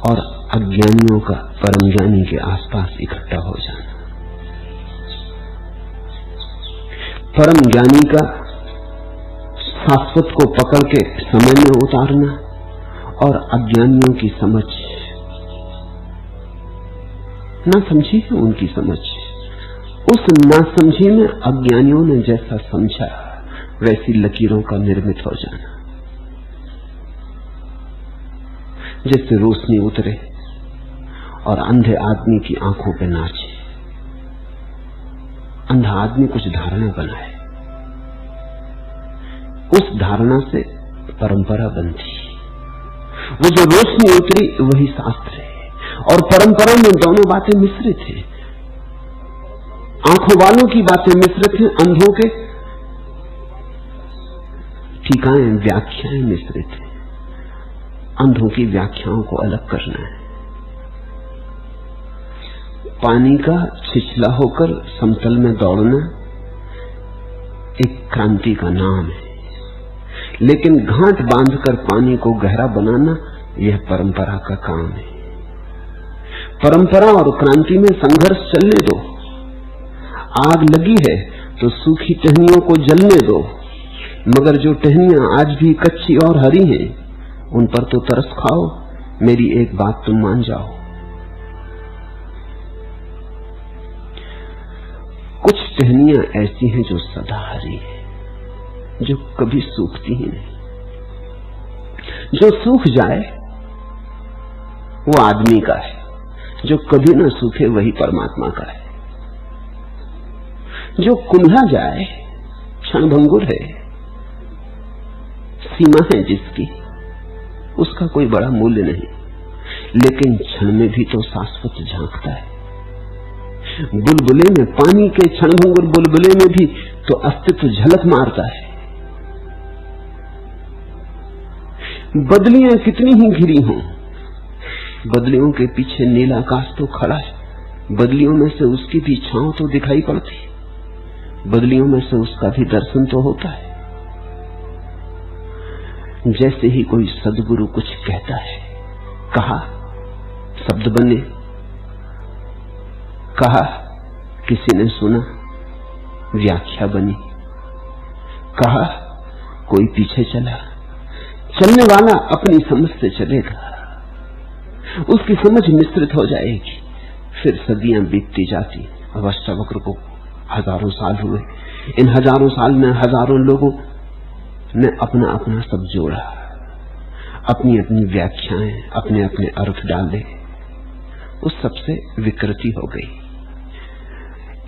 और अज्ञानियों का परम ज्ञानी के आसपास इकट्ठा हो जाना। परम ज्ञानी का शाश्वत को पकड़ के समय में उतारना और अज्ञानियों की समझ ना समझी है, उनकी समझ, उस नासमझी में अज्ञानियों ने जैसा समझा वैसी लकीरों का निर्मित हो जाना। जैसे रोशनी उतरे और अंधे आदमी की आंखों पे नाचे। अंधा आदमी कुछ धारणा बनाए, उस धारणा से परंपरा बनती। वो जो रोशनी उतरी वही शास्त्र है। और परंपरा में दोनों बातें मिश्रित हैं। आंखों वालों की बातें मिश्रित हैं, अंधों के टीकाएं, व्याख्याएं मिश्रित हैं। अंधों की व्याख्याओं को अलग करना है। पानी का छिछला होकर समतल में दौड़ना एक क्रांति का नाम है, लेकिन घाट बांधकर पानी को गहरा बनाना यह परंपरा का काम है। परंपरा और क्रांति में संघर्ष चलने दो। आग लगी है तो सूखी टहनियों को जलने दो, मगर जो टहनियां आज भी कच्ची और हरी हैं उन पर तो तरस खाओ। मेरी एक बात तुम मान जाओ, कुछ टहनियां ऐसी हैं जो सदा हरी हैं, जो कभी सूखती ही नहीं। जो सूख जाए वो आदमी का है, जो कभी ना सूखे वही परमात्मा का है। जो कुम्हला जाए क्षणभंगुर है, सीमा है जिसकी, उसका कोई बड़ा मूल्य नहीं, लेकिन क्षण में भी तो शाश्वत झांकता है। बुलबुले में, पानी के क्षणभंगुर बुलबुले में भी तो अस्तित्व झलक मारता है। बदलियां कितनी ही घिरी हों, बदलियों के पीछे नीला आकाश तो खड़ा है, बदलियों में से उसकी भी छांव तो दिखाई पड़ती, बदलियों में से उसका भी दर्शन तो होता है। जैसे ही कोई सद्गुरु कुछ कहता है, कहा शब्द बने, कहा किसी ने सुना व्याख्या बनी, कहा कोई पीछे चला। चलने वाला अपनी समझ से चलेगा, उसकी समझ मिश्रित हो जाएगी, फिर सदियां बीतती जाती। अष्टावक्र को हजारों साल हुए, इन हजारों साल में हजारों लोगों ने अपना अपना सब जोड़ा, अपनी अपनी व्याख्याएं, अपने अपने अर्थ डाले, उस सबसे विकृति हो गई।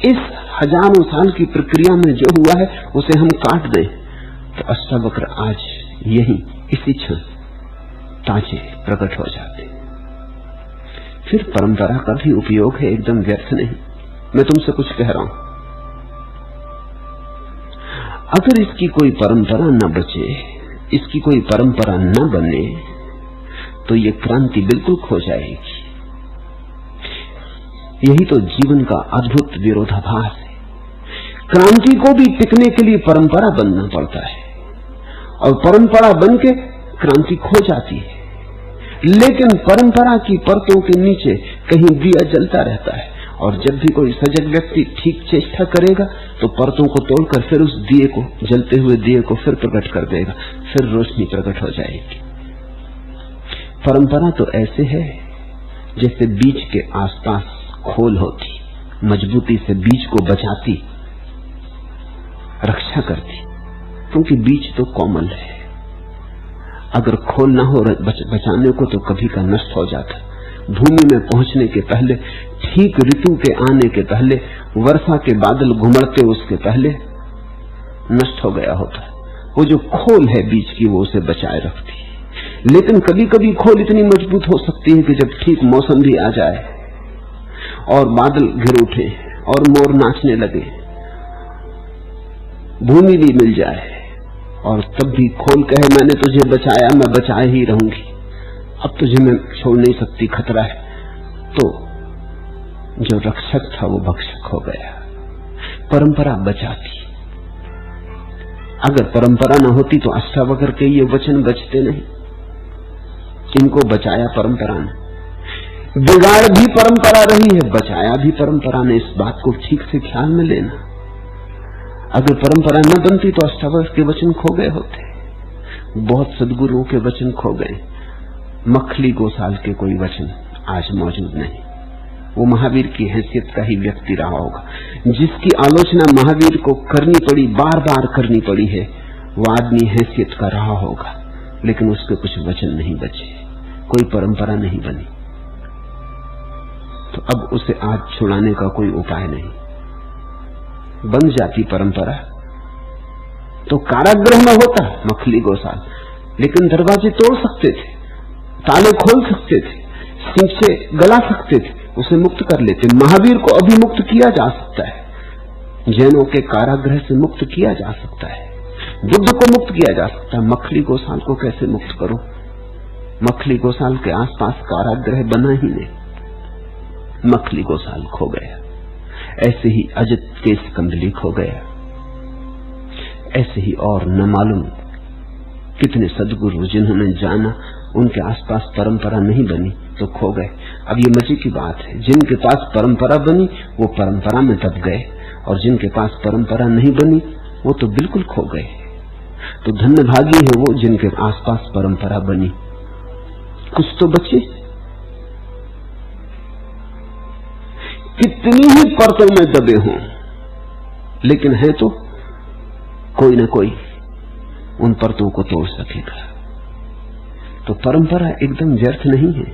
इस हजारों साल की प्रक्रिया में जो हुआ है उसे हम काट दें तो अष्टावक्र आज यही इसी क्षण ताजे प्रकट हो जाते। फिर परंपरा का भी उपयोग है, एकदम व्यर्थ नहीं। मैं तुमसे कुछ कह रहा हूं, अगर इसकी कोई परंपरा न बचे, इसकी कोई परंपरा न बने, तो ये क्रांति बिल्कुल खो जाएगी। यही तो जीवन का अद्भुत विरोधाभास है। क्रांति को भी टिकने के लिए परंपरा बनना पड़ता है, और परंपरा बन के क्रांति खो जाती है। लेकिन परंपरा की परतों के नीचे कहीं दिया जलता रहता है, और जब भी कोई सजग व्यक्ति ठीक चेष्टा करेगा तो परतों को तोड़कर फिर उस दिए को, जलते हुए दिए को फिर प्रकट कर देगा, फिर रोशनी प्रकट हो जाएगी। परंपरा तो ऐसे है जैसे बीज के आसपास खोल होती, मजबूती से बीज को बचाती, रक्षा करती, क्योंकि बीज तो कोमल है। अगर खोल ना हो बचाने को तो कभी का नष्ट हो जाता। भूमि में पहुंचने के पहले, ठीक ऋतु के आने के पहले, वर्षा के बादल घुमड़ते उसके पहले नष्ट हो गया होता है। वो जो खोल है बीच की, वो उसे बचाए रखती है। लेकिन कभी कभी खोल इतनी मजबूत हो सकती है कि जब ठीक मौसम भी आ जाए और बादल घिर उठे और मोर नाचने लगे, भूमि भी मिल जाए और तब भी खोल कहे मैंने तुझे बचाया, मैं बचाए ही रहूंगी, अब तुझे मैं छोड़ नहीं सकती, खतरा है, तो जो रक्षक था वो भक्षक हो गया। परंपरा बचाती। अगर परंपरा न होती तो अष्टावक्र के ये वचन बचते नहीं। इनको बचाया परंपरा ने। बिगाड़ भी परंपरा रही है, बचाया भी परंपरा ने। इस बात को ठीक से ख्याल में लेना। अगर परंपरा न बनती तो अष्टावक्र के वचन खो गए होते, बहुत सद्गुरुओं के वचन खो गए। मखली गोसाल के कोई वचन आज मौजूद नहीं। वो महावीर की हैसियत का ही व्यक्ति रहा होगा। जिसकी आलोचना महावीर को करनी पड़ी, बार बार करनी पड़ी है, वो आदमी हैसियत का रहा होगा, लेकिन उसके कुछ वचन नहीं बचे, कोई परंपरा नहीं बनी। तो अब उसे आज छुड़ाने का कोई उपाय नहीं। बन जाती परंपरा तो कारागृह में होता मखली गोसाल, लेकिन दरवाजे तोड़ सकते थे, ताले खोल सकते थे, सिंह से गला सकते थे, उसे मुक्त कर लेते। महावीर को अभी मुक्त किया जा सकता है, जैनों के कारागृह से मुक्त किया जा सकता है, बुद्ध को मुक्त किया जा सकता है। मखली गोसाल को कैसे मुक्त करो? मखली गोसाल के आसपास कारागृह बना ही नहीं। मखली गोसाल खो गया। ऐसे ही अजित केस कंदली खो गया। ऐसे ही और न मालूम कितने सदगुरु जिन्होंने जाना, उनके आसपास परंपरा नहीं बनी तो खो गए। अब ये मजे की बात है, जिनके पास परंपरा बनी वो परंपरा में दब गए, और जिनके पास परंपरा नहीं बनी वो तो बिल्कुल खो गए। तो धन्यभागी है वो जिनके आसपास परंपरा बनी, कुछ तो बचे। कितनी ही परतों में दबे हों, लेकिन है तो कोई न कोई उन परतों को तोड़ सकेगा। तो परंपरा एकदम व्यर्थ नहीं है,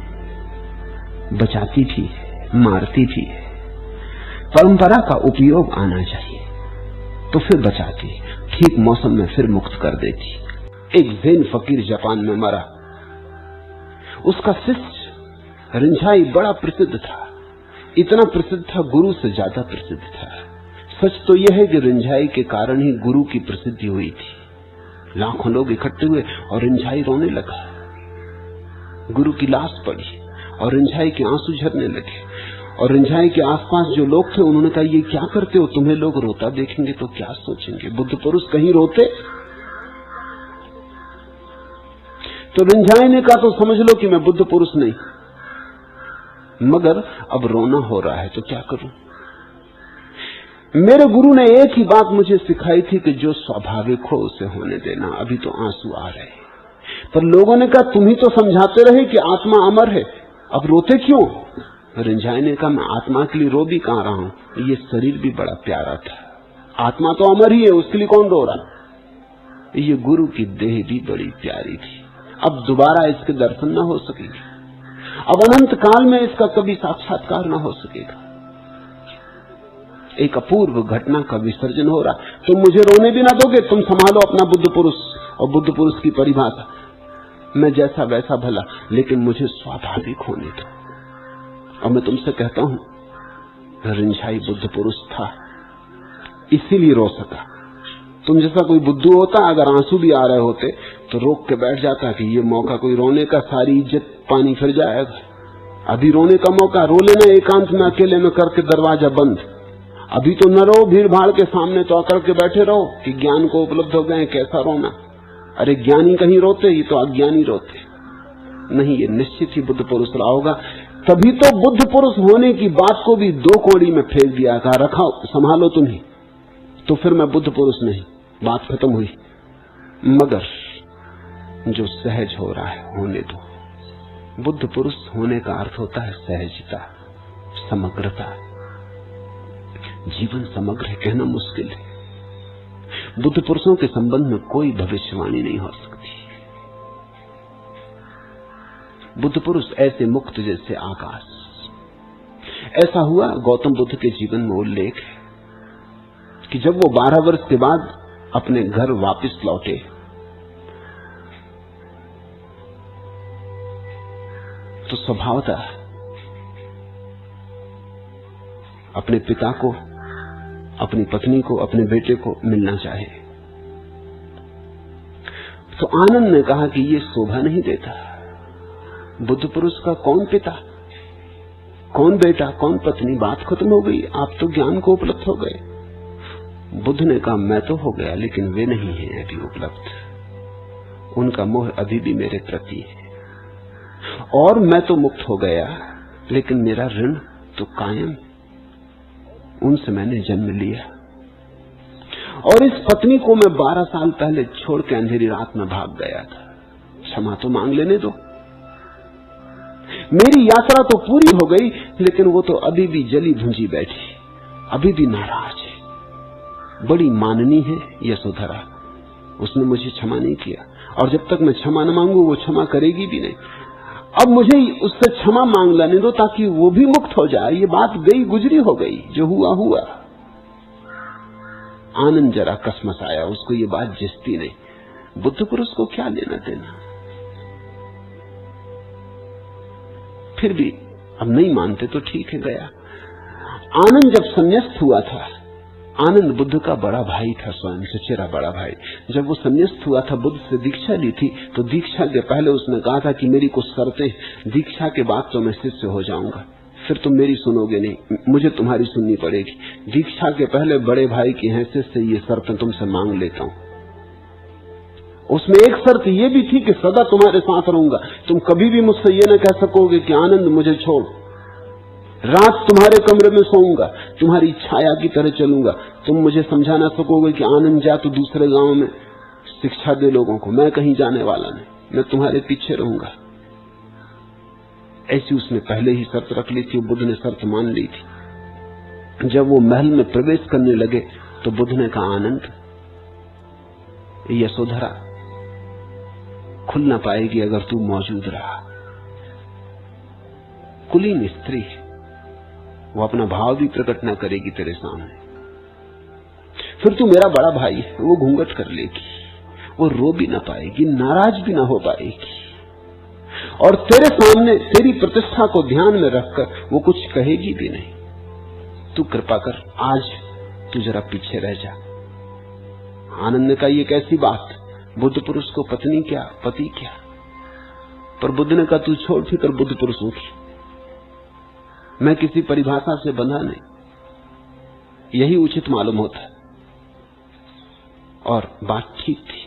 बचाती भी है, मारती भी है। परंपरा का उपयोग आना चाहिए तो फिर बचाती, ठीक मौसम में फिर मुक्त कर देती। एक ज़ैन फकीर जापान में मरा, उसका शिष्य रिंझाई बड़ा प्रसिद्ध था, इतना प्रसिद्ध था गुरु से ज्यादा प्रसिद्ध था। सच तो यह है कि रिंझाई के कारण ही गुरु की प्रसिद्धि हुई थी। लाखों लोग इकट्ठे हुए और रिंझाई रोने लगा। गुरु की लाश पड़ी और रिंझाई के आंसू झरने लगे, और रिंझाई के आसपास जो लोग थे उन्होंने कहा ये क्या करते हो, तुम्हें लोग रोता देखेंगे तो क्या सोचेंगे, बुद्ध पुरुष कहीं रोते? तो रिंझाई ने कहा तो समझ लो कि मैं बुद्ध पुरुष नहीं, मगर अब रोना हो रहा है तो क्या करूं। मेरे गुरु ने एक ही बात मुझे सिखाई थी कि जो स्वाभाविक हो उसे होने देना। अभी तो आंसू आ रहे, पर लोगों ने कहा तुम ही तो समझाते रहे कि आत्मा अमर है, अब रोते क्यों? रिंझाई ने कहा मैं आत्मा के लिए रो भी कहां रहा हूं, ये शरीर भी बड़ा प्यारा था, आत्मा तो अमर ही है, उसके लिए कौन रो रहा? ये गुरु की देह भी बड़ी प्यारी थी, अब दोबारा इसके दर्शन न हो सकेगी, अब अनंत काल में इसका कभी साक्षात्कार न हो सकेगा। एक अपूर्व घटना का विसर्जन हो रहा, तुम मुझे रोने भी ना दोगे, तुम संभालो अपना बुद्ध पुरुष और बुद्ध पुरुष की परिभाषा, मैं जैसा वैसा भला, लेकिन मुझे स्वाभाविक होने दो। और मैं तुमसे कहता हूं रिंझाई बुद्ध पुरुष था, इसीलिए रो सका। तुम जैसा कोई बुद्धू होता, अगर आंसू भी आ रहे होते तो रोक के बैठ जाता कि ये मौका कोई रोने का, सारी इज्जत पानी फिर जाएगा, अभी रोने का मौका, रो लेना एकांत में अकेले में करके दरवाजा बंद, अभी तो न रो भीड़ भाड़ के सामने, तो अकड़ के बैठे रहो कि ज्ञान को उपलब्ध हो गए, कैसा रोना। अरे ज्ञानी कहीं रोते, ये तो अज्ञानी रोते नहीं, ये निश्चित ही बुद्ध पुरुष रहा होगा। तभी तो बुद्ध पुरुष होने की बात को भी दो कोड़ी में फेंक दिया, कहा रखा संभालो तुम ही, तो फिर मैं बुद्ध पुरुष नहीं, बात खत्म हुई। मगर जो सहज हो रहा है होने दो। बुद्ध पुरुष होने का अर्थ होता है सहजता, समग्रता। जीवन समग्र है कहना मुश्किल है। बुद्ध पुरुषों के संबंध में कोई भविष्यवाणी नहीं हो सकती। बुद्ध पुरुष ऐसे मुक्त जैसे आकाश। ऐसा हुआ गौतम बुद्ध के जीवन में उल्लेख है कि जब वो 12 वर्ष के बाद अपने घर वापस लौटे तो स्वभावतः अपने पिता को, अपनी पत्नी को, अपने बेटे को मिलना चाहे। तो आनंद ने कहा कि ये शोभा नहीं देता। बुद्ध पुरुष का कौन पिता, कौन बेटा, कौन पत्नी, बात खत्म हो गई, आप तो ज्ञान को उपलब्ध हो गए। बुद्ध ने कहा मैं तो हो गया, लेकिन वे नहीं हैं अभी उपलब्ध। उनका मोह अभी भी मेरे प्रति है, और मैं तो मुक्त हो गया, लेकिन मेरा ऋण तो कायम। उनसे मैंने जन्म लिया, और इस पत्नी को मैं 12 साल पहले छोड़ के अंधेरी रात में भाग गया था। क्षमा तो मांग लेने दो। मेरी यात्रा तो पूरी हो गई, लेकिन वो तो अभी भी जली भुंजी बैठी, अभी भी नाराज है। बड़ी माननी है यशोधरा, उसने मुझे क्षमा नहीं किया, और जब तक मैं क्षमा न मांगू वो क्षमा करेगी भी नहीं। अब मुझे उससे क्षमा मांग लेने दो ताकि वो भी मुक्त हो जाए। ये बात गई गुजरी हो गई, जो हुआ हुआ। आनंद जरा कसमस आया, उसको ये बात जिसती नहीं। बुद्ध पुरुष को क्या लेना देना। फिर भी अब नहीं मानते तो ठीक है, गया। आनंद जब संन्यास्त हुआ था, आनंद बुद्ध का बड़ा भाई था, स्वयं सचेरा बड़ा भाई। जब वो संन्यास्त हुआ था, बुद्ध से दीक्षा ली थी, तो दीक्षा के पहले उसने कहा था कि मेरी कुछ शर्तें, दीक्षा के बाद तो मैं शिष्य हो जाऊंगा, फिर तुम मेरी सुनोगे नहीं, मुझे तुम्हारी सुननी पड़ेगी। दीक्षा के पहले बड़े भाई की हैसियत से ये शर्तें तुमसे मांग लेता हूं। उसमें एक शर्त ये भी थी कि सदा तुम्हारे साथ रहूंगा, तुम कभी भी मुझसे ये न कह सकोगे कि आनंद मुझे छोड़। रात तुम्हारे कमरे में सोऊंगा, तुम्हारी छाया की तरह चलूंगा। तुम मुझे समझा ना सकोगे कि आनंद जा तो दूसरे गांव में शिक्षा दे लोगों को, मैं कहीं जाने वाला नहीं, मैं तुम्हारे पीछे रहूंगा। ऐसी उसने पहले ही शर्त रख ली थी, बुद्ध ने शर्त मान ली थी। जब वो महल में प्रवेश करने लगे तो बुद्ध ने कहा, आनंद, यशोधरा खुल ना पाएगी अगर तू मौजूद रहा। कुलीन स्त्री है, वो अपना भाव भी प्रकट ना करेगी तेरे सामने। फिर तू मेरा बड़ा भाई है, वो घूंघट कर लेगी, वो रो भी ना पाएगी, नाराज भी ना हो पाएगी, और तेरे सामने तेरी प्रतिष्ठा को ध्यान में रखकर वो कुछ कहेगी भी नहीं। तू कृपा कर, आज तू जरा पीछे रह जा। आनंद ने कहा, ये कैसी बात, बुद्ध पुरुष को पत्नी क्या, पति क्या। पर बुद्ध ने कहा, तू छोड़ फिकर बुद्ध पुरुषों की, मैं किसी परिभाषा से बंधा नहीं, यही उचित मालूम होता। और बात ठीक थी,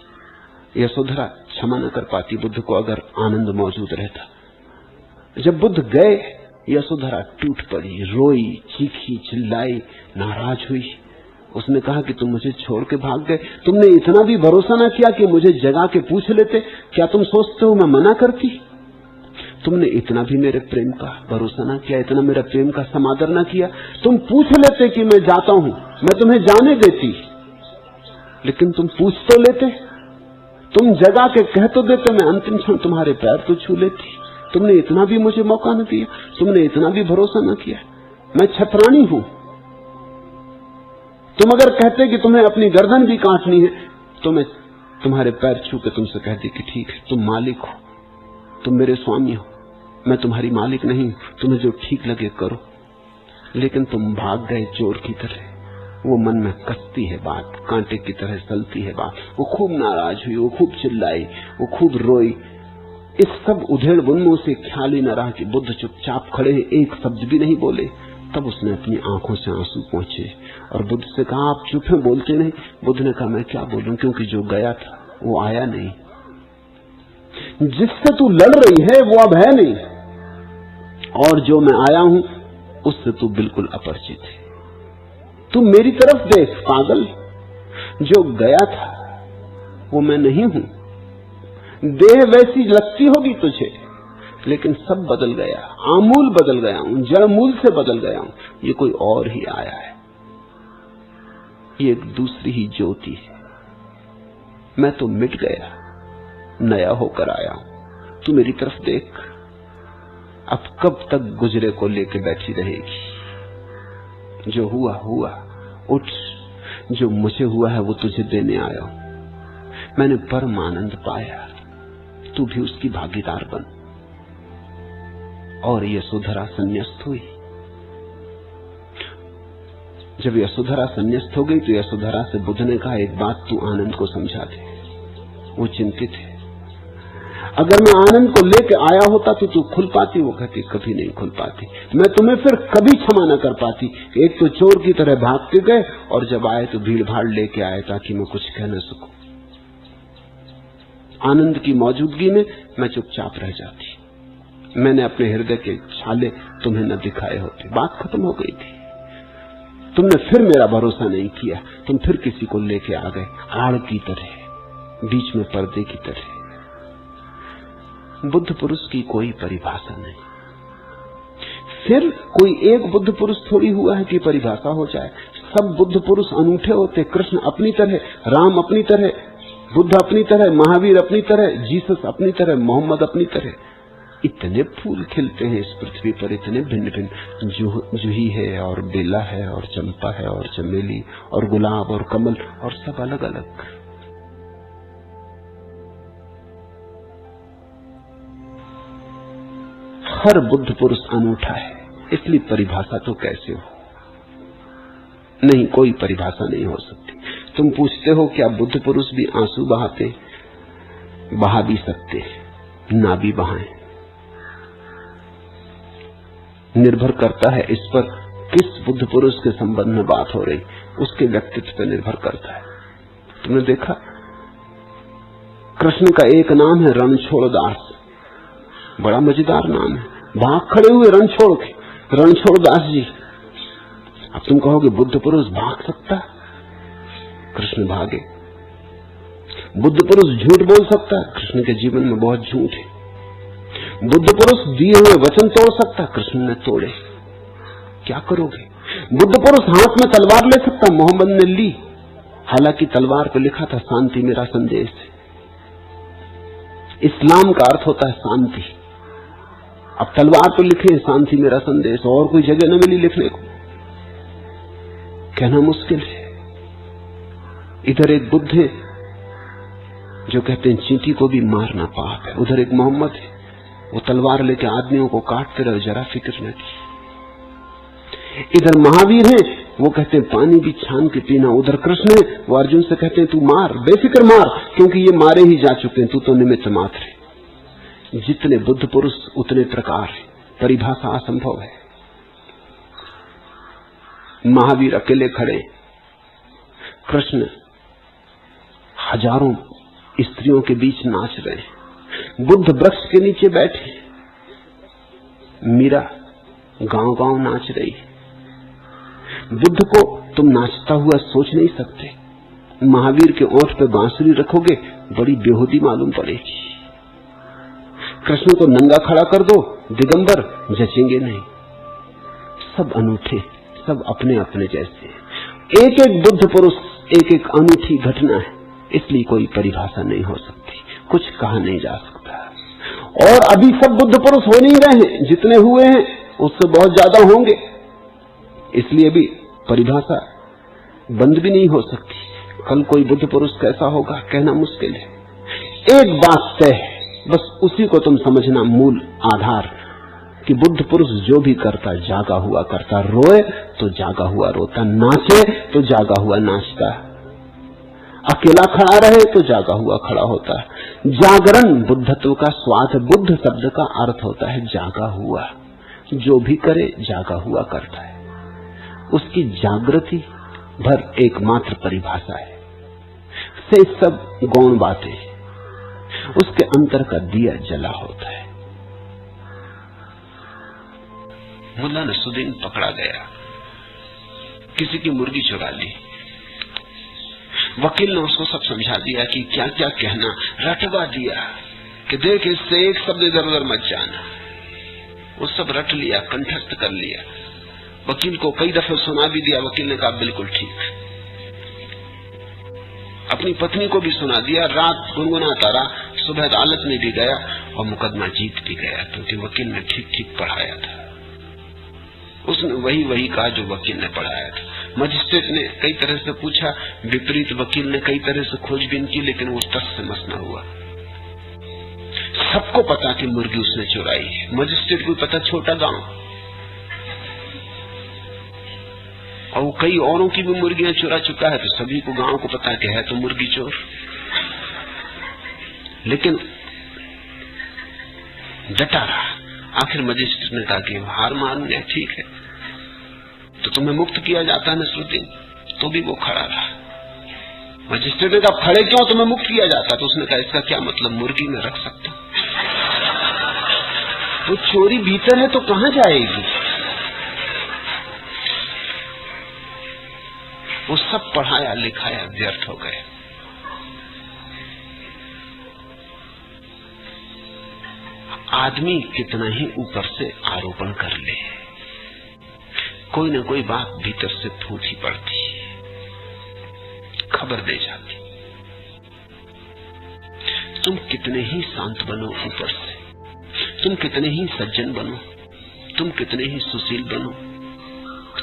यशोधरा क्षमा न कर पाती बुद्ध को अगर आनंद मौजूद रहता। जब बुद्ध गए, यशोधरा टूट पड़ी, रोई, चीखी, चिल्लाई, नाराज हुई। उसने कहा कि तुम मुझे छोड़ के भाग गए, तुमने इतना भी भरोसा ना किया कि मुझे जगा के पूछ लेते, क्या तुम सोचते हो मैं मना करती? तुमने इतना भी मेरे प्रेम का भरोसा ना किया, इतना मेरा प्रेम का समादर ना किया। तुम पूछ लेते कि मैं जाता हूं, मैं तुम्हें जाने देती, लेकिन तुम पूछ तो लेते, तुम जगा के कह तो देते, मैं अंतिम क्षण तुम्हारे पैर तो छू लेती। तुमने इतना भी मुझे मौका न दिया, तुमने इतना भी भरोसा न किया। मैं छतरानी हूं, तुम अगर कहते कि तुम्हें अपनी गर्दन भी काटनी है तो मैं तुम्हारे पैर छू के तुमसे कहती कि ठीक है, तुम मालिक हो, तुम मेरे स्वामी हो, मैं तुम्हारी मालिक नहीं, तुम्हें जो ठीक लगे करो। लेकिन तुम भाग गए चोर की तरह। वो मन में कसती है बात, कांटे की तरह सलती है बात। वो खूब नाराज हुई, वो खूब चिल्लाई, वो खूब रोई। इस सब उधेड़ बुन में उसे ख्याल ही न रहा कि बुद्ध चुपचाप खड़े हैं, एक शब्द भी नहीं बोले। तब उसने अपनी आंखों से आंसू पहुंचे और बुद्ध से कहा, आप चुप हैं, बोलते नहीं। बुद्ध ने कहा, मैं क्या बोलूं, क्योंकि जो गया था वो आया नहीं, जिससे तू लड़ रही है वो अब है नहीं, और जो मैं आया हूं उससे तू बिल्कुल अपरिचित है। तू मेरी तरफ देख पागल, जो गया था वो मैं नहीं हूं। देह वैसी लगती होगी तुझे, लेकिन सब बदल गया, आमूल बदल गया हूं, जड़ मूल से बदल गया हूं। ये कोई और ही आया है, ये एक दूसरी ही ज्योति है। मैं तो मिट गया, नया होकर आया हूं। तू मेरी तरफ देख, अब कब तक गुजरे को लेके बैठी रहेगी? जो हुआ हुआ, उठ। जो मुझे हुआ है वो तुझे देने आया हूं। मैंने परम आनंद पाया, तू भी उसकी भागीदार बन। और यशोधरा संन्यास्त हुई। जब यशोधरा संन्यास्त हो गई तो यशोधरा से बुद्ध ने कहा, एक बात तू आनंद को समझा दे। वो चिंतित है। अगर मैं आनंद को लेके आया होता तो तू खुल पाती? वो कहती, कभी नहीं खुल पाती। मैं तुम्हें फिर कभी क्षमा न कर पाती। एक तो चोर की तरह भाग के गए और जब आए तो भीड़ भाड़ लेके आए ताकि मैं कुछ कह न सकूं। आनंद की मौजूदगी में मैं चुपचाप रह जाती। मैंने अपने हृदय के छाले तुम्हें न दिखाए होते। बात खत्म हो गई थी। तुमने फिर मेरा भरोसा नहीं किया। तुम फिर किसी को लेके आ गए, आड़ की तरह, बीच में पर्दे की तरह। बुद्ध पुरुष की कोई परिभाषा नहीं। फिर कोई एक बुद्ध पुरुष थोड़ी हुआ है कि परिभाषा हो जाए। सब बुद्ध पुरुष अनूठे होते। कृष्ण अपनी तरह, राम अपनी तरह, बुद्ध अपनी तरह, महावीर अपनी तरह, जीसस अपनी तरह, मोहम्मद अपनी तरह। इतने फूल खिलते हैं इस पृथ्वी पर, इतने भिन्न भिन्न। जूही है और बेला है और चंपा है और चमेली और गुलाब और कमल, और सब अलग अलग। हर बुद्ध पुरुष अनूठा है, इसलिए परिभाषा तो कैसे हो? नहीं, कोई परिभाषा नहीं हो सकती। तुम पूछते हो क्या बुद्ध पुरुष भी आंसू बहाते? बहा भी सकते, ना भी बहाएं। निर्भर करता है इस पर किस बुद्ध पुरुष के संबंध में बात हो रही, उसके व्यक्तित्व पर निर्भर करता है। तुमने देखा, कृष्ण का एक नाम है रणछोड़ दास। बड़ा मजेदार नाम है। भाग खड़े हुए रणछोड़ के, रणछोड़ दास जी। अब तुम कहोगे बुद्ध पुरुष भाग सकता? कृष्ण भागे। बुद्ध पुरुष झूठ बोल सकता है? कृष्ण के जीवन में बहुत झूठ है। बुद्ध पुरुष दिए हुए वचन तोड़ सकता? कृष्ण ने तोड़े। क्या करोगे? बुद्ध पुरुष हाथ में तलवार ले सकता? मोहम्मद ने ली, हालांकि तलवार पर लिखा था शांति मेरा संदेश है। इस्लाम का अर्थ होता है शांति। अब तलवार पर लिखे शांति मेरा संदेश, और कोई जगह न मिली लिखने को। कहना मुश्किल है। इधर एक बुद्ध है जो कहते हैं चींटी को भी मारना पाप है, उधर एक मोहम्मद है, वो तलवार लेके आदमियों को काटते रहे, जरा फिक्र न की। इधर महावीर है, वो कहते हैं पानी भी छान के पीना। उधर कृष्ण है, वो अर्जुन से कहते हैं तू मार, बेफिक्र मार, क्योंकि ये मारे ही जा चुके हैं, तू तो निमित्त मात्र है। जितने बुद्ध पुरुष उतने प्रकार है, परिभाषा असंभव है। महावीर अकेले खड़े, कृष्ण हजारों स्त्रियों के बीच नाच रहे, बुद्ध वृक्ष के नीचे बैठे, मीरा गांव-गांव नाच रही। बुद्ध को तुम नाचता हुआ सोच नहीं सकते। महावीर के ओठ पे बांसुरी रखोगे, बड़ी बेहूदी मालूम पड़ेगी। कृष्ण को नंगा खड़ा कर दो, दिगंबर, जचेंगे नहीं। सब अनूठे, सब अपने अपने जैसे। एक एक बुद्ध पुरुष एक एक अनूठी घटना है, इसलिए कोई परिभाषा नहीं हो सकती, कुछ कहा नहीं जा सकता। और अभी सब बुद्ध पुरुष हो नहीं रहे हैं, जितने हुए हैं उससे बहुत ज्यादा होंगे, इसलिए भी परिभाषा बंद भी नहीं हो सकती। कल कोई बुद्ध पुरुष कैसा होगा कहना मुश्किल है। एक बात तय है, बस उसी को तुम समझना मूल आधार, कि बुद्ध पुरुष जो भी करता जागा हुआ करता, रोए तो जागा हुआ रोता, नाचे तो जागा हुआ नाचता, अकेला खड़ा रहे तो जागा हुआ खड़ा होता है। जागरण बुद्धत्व का स्वाद है। बुद्ध शब्द का अर्थ होता है जागा हुआ। जो भी करे जागा हुआ करता है। उसकी जागृति भर एकमात्र परिभाषा है। से सब गौण बातें, उसके अंतर का दिया जला होता है। मुल्ला नसरुद्दीन पकड़ा गया, किसी की मुर्गी चुरा ली। वकील ने उसको सब समझा दिया कि क्या क्या कहना, रटवा दिया कि देख इससे एक शब्द इधर उधर मत जाना। वो सब रट लिया, कंठस्थ कर लिया। वकील को कई दफे सुना भी दिया। वकील ने कहा बिल्कुल ठीक। अपनी पत्नी को भी सुना दिया। रात गुनगुनाता रहा, सुबह अदालत में भी गया और मुकदमा जीत भी गया, क्योंकि वकील ने ठीक ठीक पढ़ाया था। उसने वही कहा जो वकील ने पढ़ाया था। मजिस्ट्रेट ने कई तरह से पूछा, विपरीत वकील ने कई तरह से खोजबीन की, लेकिन वो तस से मस न हुआ। सबको पता कि मुर्गी उसने चुराई है। मजिस्ट्रेट को पता, छोटा गांव, और वो कई औरों की भी मुर्गियां चुरा चुका है, तो सभी को गांव को पता कि है तो मुर्गी चोर। लेकिन डटा रहा। आखिर मजिस्ट्रेट ने कहा कि हार मान गए, ठीक है, तो तुम्हें मुक्त किया जाता है नसरुद्दीन। तो भी वो खड़ा रहा। मजिस्ट्रेट ने कहा, खड़े क्यों, तुम्हें मुक्त किया जाता? तो उसने कहा, इसका क्या मतलब, मुर्गी में रख सकता हूं। तो चोरी भीतर है तो कहां जाएगी? वो सब पढ़ाया लिखाया व्यर्थ हो गया। आदमी कितना ही ऊपर से आरोपण कर ले, कोई न कोई बात भीतर से फूट ही पड़ती, खबर दे जाती। तुम कितने ही शांत बनो ऊपर से, तुम कितने ही सज्जन बनो, तुम कितने ही सुशील बनो,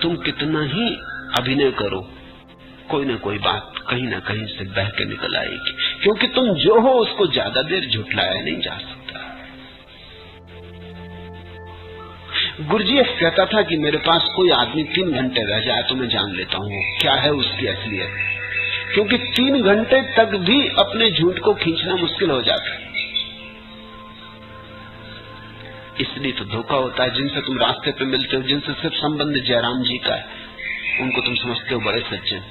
तुम कितना ही अभिनय करो, कोई न कोई बात कहीं न कहीं से बह के निकल आएगी, क्योंकि तुम जो हो उसको ज्यादा देर झुठलाया नहीं जा सकता। गुरजीएफ कहता था कि मेरे पास कोई आदमी 3 घंटे रह जाए तो मैं जान लेता हूं क्या है उसकी असलियत, क्योंकि 3 घंटे तक भी अपने झूठ को खींचना मुश्किल हो जाता है। इसलिए तो धोखा होता है। जिनसे तुम रास्ते पे मिलते हो, जिनसे सिर्फ संबंध जयराम जी का है, उनको तुम समझते हो बड़े सज्जन।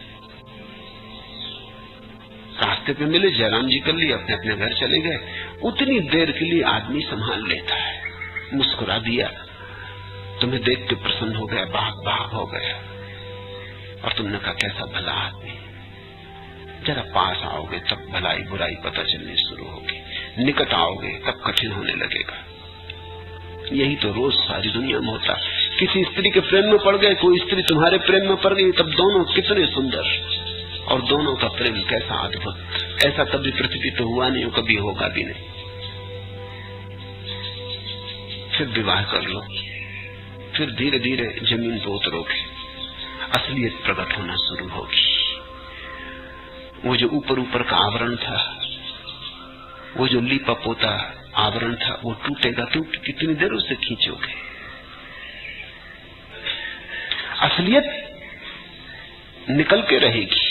रास्ते पे मिले, जयराम जी कर लिए, अपने अपने घर चले गए। उतनी देर के लिए आदमी संभाल लेता है। मुस्कुरा दिया, तुम्हें देख के प्रसन्न हो गया, बाग हो गया, और तुमने कहा कैसा भला आदमी। जरा पास आओगे तब भलाई बुराई पता चलनी शुरू होगी, निकट आओगे तब कठिन होने लगेगा। यही तो रोज सारी दुनिया में होता है। किसी स्त्री के प्रेम में पड़ गए, कोई स्त्री तुम्हारे प्रेम में पड़ गई, तब दोनों कितने सुंदर, और दोनों का प्रेम कैसा अद्भुत। ऐसा कभी पृथ्वी पे हुआ नहीं, कभी होगा भी नहीं। फिर विवाह कर लो, फिर धीरे धीरे जमीन पर उतरोगे, असलियत प्रकट होना शुरू होगी। वो जो ऊपर ऊपर का आवरण था, वो जो लीपा पोता आवरण था, वो टूटेगा। क्योंकि कितनी देर उसे खींचोगे? असलियत निकल के रहेगी।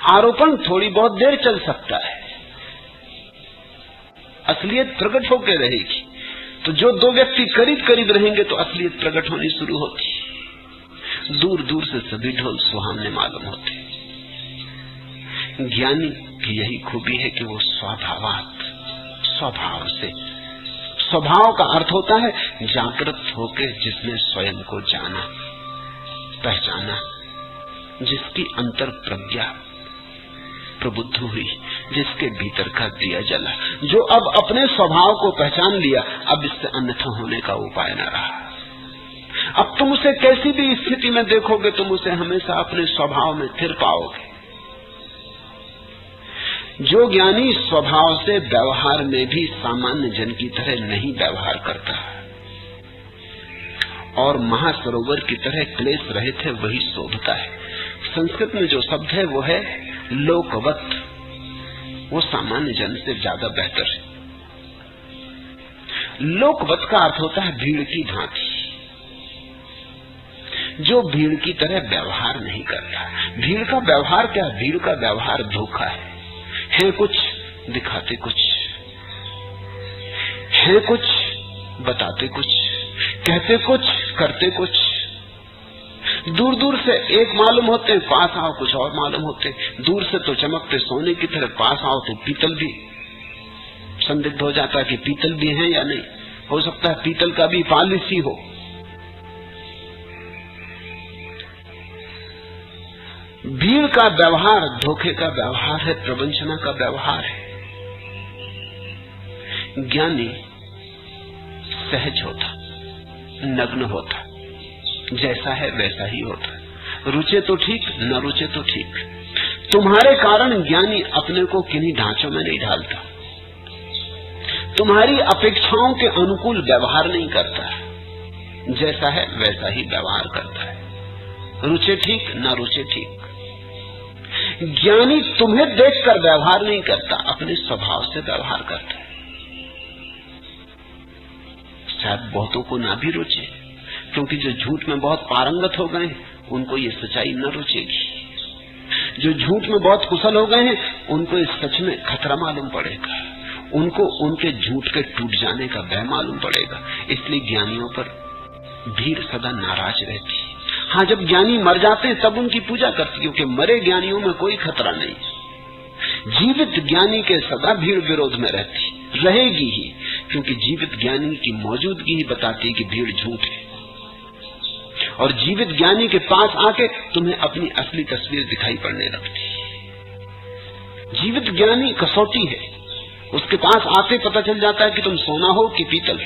आरोपण थोड़ी बहुत देर चल सकता है, असलियत प्रकट होकर रहेगी। तो जो 2 व्यक्ति करीब करीब रहेंगे तो असलियत प्रकट होनी शुरू होती। दूर दूर से सभी ढोल सुहावने मालूम होते। ज्ञानी की यही खूबी है कि वो स्वभाव से, स्वभाव का अर्थ होता है जागृत होकर जिसने स्वयं को जाना, पहचाना, जिसकी अंतर प्रज्ञा प्रबुद्ध हुई, जिसके भीतर का दिया जला, जो अब अपने स्वभाव को पहचान लिया, अब इससे अन्यथा होने का उपाय न रहा। अब तुम उसे कैसी भी स्थिति में देखोगे, तुम उसे हमेशा अपने स्वभाव में स्थिर पाओगे। जो ज्ञानी स्वभाव से व्यवहार में भी सामान्य जन की तरह नहीं व्यवहार करता और महासरोवर की तरह क्लेश रहित है, वही शोभता है। संस्कृत में जो शब्द है वो है लोकवत, वो सामान्य जन से ज्यादा बेहतर है। लोकवत का अर्थ होता है भीड़ की भांति, जो भीड़ की तरह व्यवहार नहीं करता। भीड़ का व्यवहार क्या? भीड़ का व्यवहार धोखा है कुछ दिखाते कुछ, है कुछ बताते कुछ, कहते कुछ करते कुछ। दूर दूर से एक मालूम होते, पास आओ कुछ और मालूम होते। दूर से तो चमकते सोने की तरह, पास आओ तो पीतल भी संदिग्ध हो जाता है कि पीतल भी है या नहीं। हो सकता है पीतल का भी पालिश ही हो। भीड़ का व्यवहार धोखे का व्यवहार है, प्रवंचना का व्यवहार है। ज्ञानी सहज होता, नग्न होता, जैसा है वैसा ही होता। रुचे तो ठीक, न रुचे तो ठीक। तुम्हारे कारण ज्ञानी अपने को किन्हीं ढांचों में नहीं ढालता। तुम्हारी अपेक्षाओं के अनुकूल व्यवहार नहीं करता, जैसा है वैसा ही व्यवहार करता है, रुचे ठीक ना रुचे ठीक। ज्ञानी तुम्हें देखकर व्यवहार नहीं करता, अपने स्वभाव से व्यवहार करता है। शायद बहुतों को ना भी रुचे, क्योंकि जो झूठ में बहुत पारंगत हो गए उनको ये सच्चाई न रुचेगी। जो झूठ में बहुत कुशल हो गए हैं उनको इस सच में खतरा मालूम पड़ेगा, उनको उनके झूठ के टूट जाने का भय मालूम पड़ेगा। इसलिए ज्ञानियों पर भीड़ सदा नाराज रहती है। हाँ, जब ज्ञानी मर जाते हैं तब उनकी पूजा करती, क्योंकि मरे ज्ञानियों में कोई खतरा नहीं। जीवित ज्ञानी के सदा भीड़ विरोध में रहती, रहेगी ही, क्योंकि जीवित ज्ञानी की मौजूदगी ही बताती है कि भीड़ झूठ है। और जीवित ज्ञानी के पास आके तुम्हें अपनी असली तस्वीर दिखाई पड़ने लगती। जीवित ज्ञानी कसौटी है, उसके पास आते पता चल जाता है कि तुम सोना हो कि पीतल,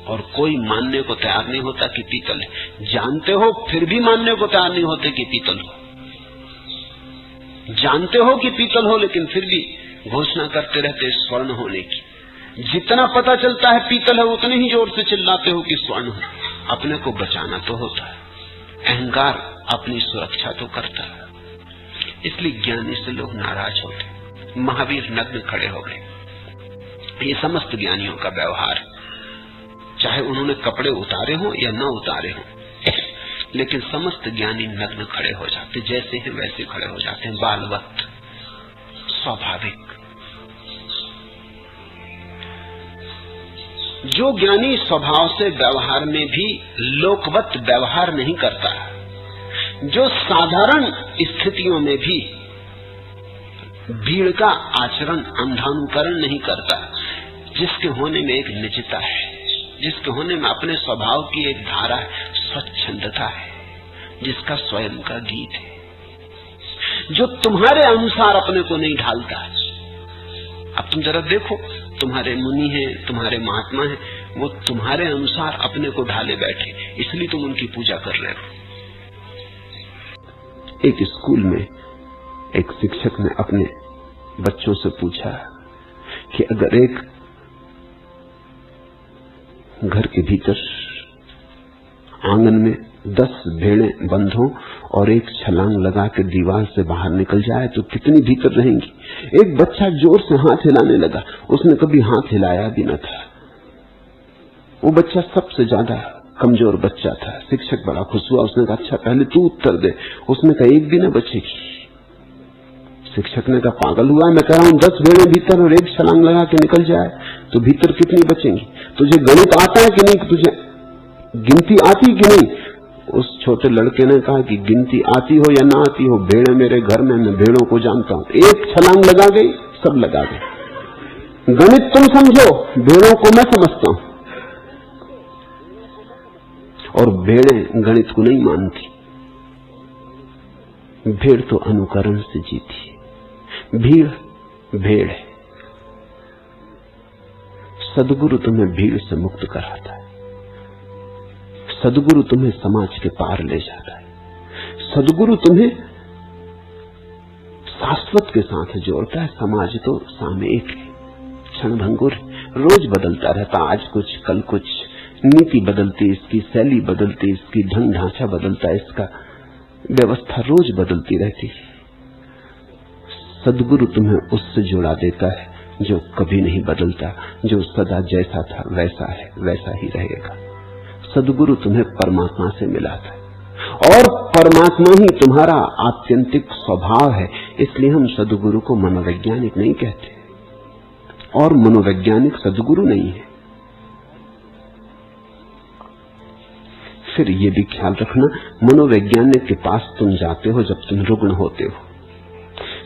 और कोई मानने को तैयार नहीं होता कि पीतल है। जानते हो फिर भी मानने को तैयार नहीं होते कि पीतल हो। जानते हो कि पीतल हो, लेकिन फिर भी घोषणा करते रहते स्वर्ण होने की। जितना पता चलता है पीतल है, उतने ही जोर से चिल्लाते हो कि स्वर्ण हो। अपने को बचाना तो होता है, अहंकार अपनी सुरक्षा तो करता है। इसलिए ज्ञानी से लोग नाराज होते। महावीर नग्न खड़े हो गए। ये समस्त ज्ञानियों का व्यवहार, चाहे उन्होंने कपड़े उतारे हो या न उतारे हो, लेकिन समस्त ज्ञानी नग्न खड़े हो जाते, जैसे हैं वैसे खड़े हो जाते हैं, बालवत, स्वाभाविक। जो ज्ञानी स्वभाव से व्यवहार में भी लोकवत व्यवहार नहीं करता, जो साधारण स्थितियों में भी भीड़ का आचरण अंधानुकरण नहीं करता, जिसके होने में एक निजता है, जिसके होने में अपने स्वभाव की एक धारा है, स्वच्छंदता है, जिसका स्वयं का गीत है, जो तुम्हारे अनुसार अपने को नहीं ढालता। अब तुम जरा देखो, तुम्हारे मुनि हैं, तुम्हारे महात्मा हैं, वो तुम्हारे अनुसार अपने को ढाले बैठे, इसलिए तुम उनकी पूजा कर रहे हो। एक स्कूल में एक शिक्षक ने अपने बच्चों से पूछा कि अगर एक घर के भीतर आंगन में 10 भेड़ें बंद हो और एक छलांग लगा के दीवार से बाहर निकल जाए तो कितनी भीतर रहेंगी? एक बच्चा जोर से हाथ हिलाने लगा, उसने कभी हाथ हिलाया भी न था। वो बच्चा सबसे ज्यादा कमजोर बच्चा था। शिक्षक बड़ा खुश हुआ, उसने कहा अच्छा पहले तू उत्तर दे। उसने कहा एक भी न बचेगी। शिक्षक ने कहा पागल हुआ, मैं कह रहा हूं 10 भेड़ें भीतर और एक छलांग लगा के निकल जाए तो भीतर कितनी बचेंगी? तुझे गणित आता है कि नहीं? तुझे गिनती आती कि नहीं? उस छोटे लड़के ने कहा कि गिनती आती हो या ना आती हो, भेड़ें मेरे घर में, मैं भेड़ों को जानता हूं। एक छलांग लगा गई, सब लगा गए। गणित तुम समझो, भेड़ों को मैं समझता हूं। और भेड़ें गणित को नहीं मानती। भेड़ तो अनुकरण से जीती है, भीड़ भेड़ है। सदगुरु तुम्हें भीड़ से मुक्त कराता है, सदगुरु तुम्हें समाज के पार ले जाता है, सदगुरु तुम्हें शाश्वत के साथ जोड़ता है। समाज तो सामयिक है, क्षणभंगुर, रोज बदलता रहता, आज कुछ कल कुछ, नीति बदलती, इसकी शैली बदलती, इसकी ढंग ढांचा बदलता, इसका व्यवस्था रोज बदलती रहती है। सदगुरु तुम्हें उससे जोड़ा देता है जो कभी नहीं बदलता, जो सदा जैसा था वैसा है, वैसा ही रहेगा। सदगुरु तुम्हें परमात्मा से मिलाता है और परमात्मा ही तुम्हारा आत्यंतिक स्वभाव है। इसलिए हम सदगुरु को मनोवैज्ञानिक नहीं कहते और मनोवैज्ञानिक सदगुरु नहीं है। फिर ये भी ख्याल रखना, मनोवैज्ञानिक के पास तुम जाते हो जब तुम रुग्ण होते हो,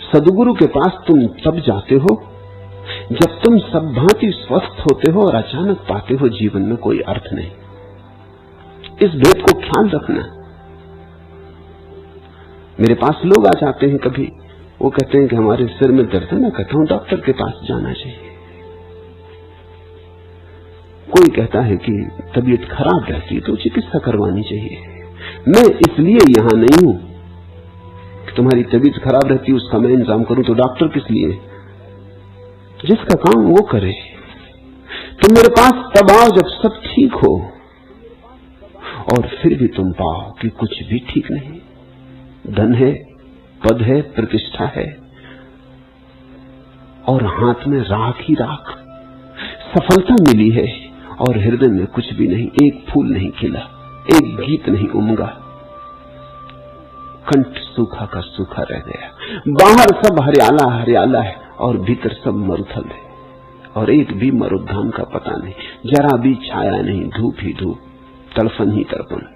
सदगुरु के पास तुम तब जाते हो जब तुम सब भांति स्वस्थ होते हो और अचानक पाते हो जीवन में कोई अर्थ नहीं। इस भेद को ख्याल रखना। मेरे पास लोग आ जाते हैं कभी, वो कहते हैं कि हमारे सिर में दर्द है। मैं कहता हूं डॉक्टर के पास जाना चाहिए। कोई कहता है कि तबीयत खराब रहती है तो चिकित्सा करवानी चाहिए। मैं इसलिए यहां नहीं हूं कि तुम्हारी तबीयत खराब रहती है उसका मैं इंतजाम करूं, तो डॉक्टर किस लिए? जिसका काम वो करे। तुम मेरे पास तब आओ जब सब ठीक हो, और फिर भी तुम पाओ कि कुछ भी ठीक नहीं। धन है, पद है, प्रतिष्ठा है, और हाथ में राख ही राख। सफलता मिली है और हृदय में कुछ भी नहीं, एक फूल नहीं खिला, एक गीत नहीं उमगा, कंठ सूखा का सूखा रह गया। बाहर सब हरियाला हरियाला है और भीतर सब मरुथल है, और एक भी मरुद्धान का पता नहीं, जरा भी छाया नहीं, धूप ही धूप, तड़फन ही तड़पन।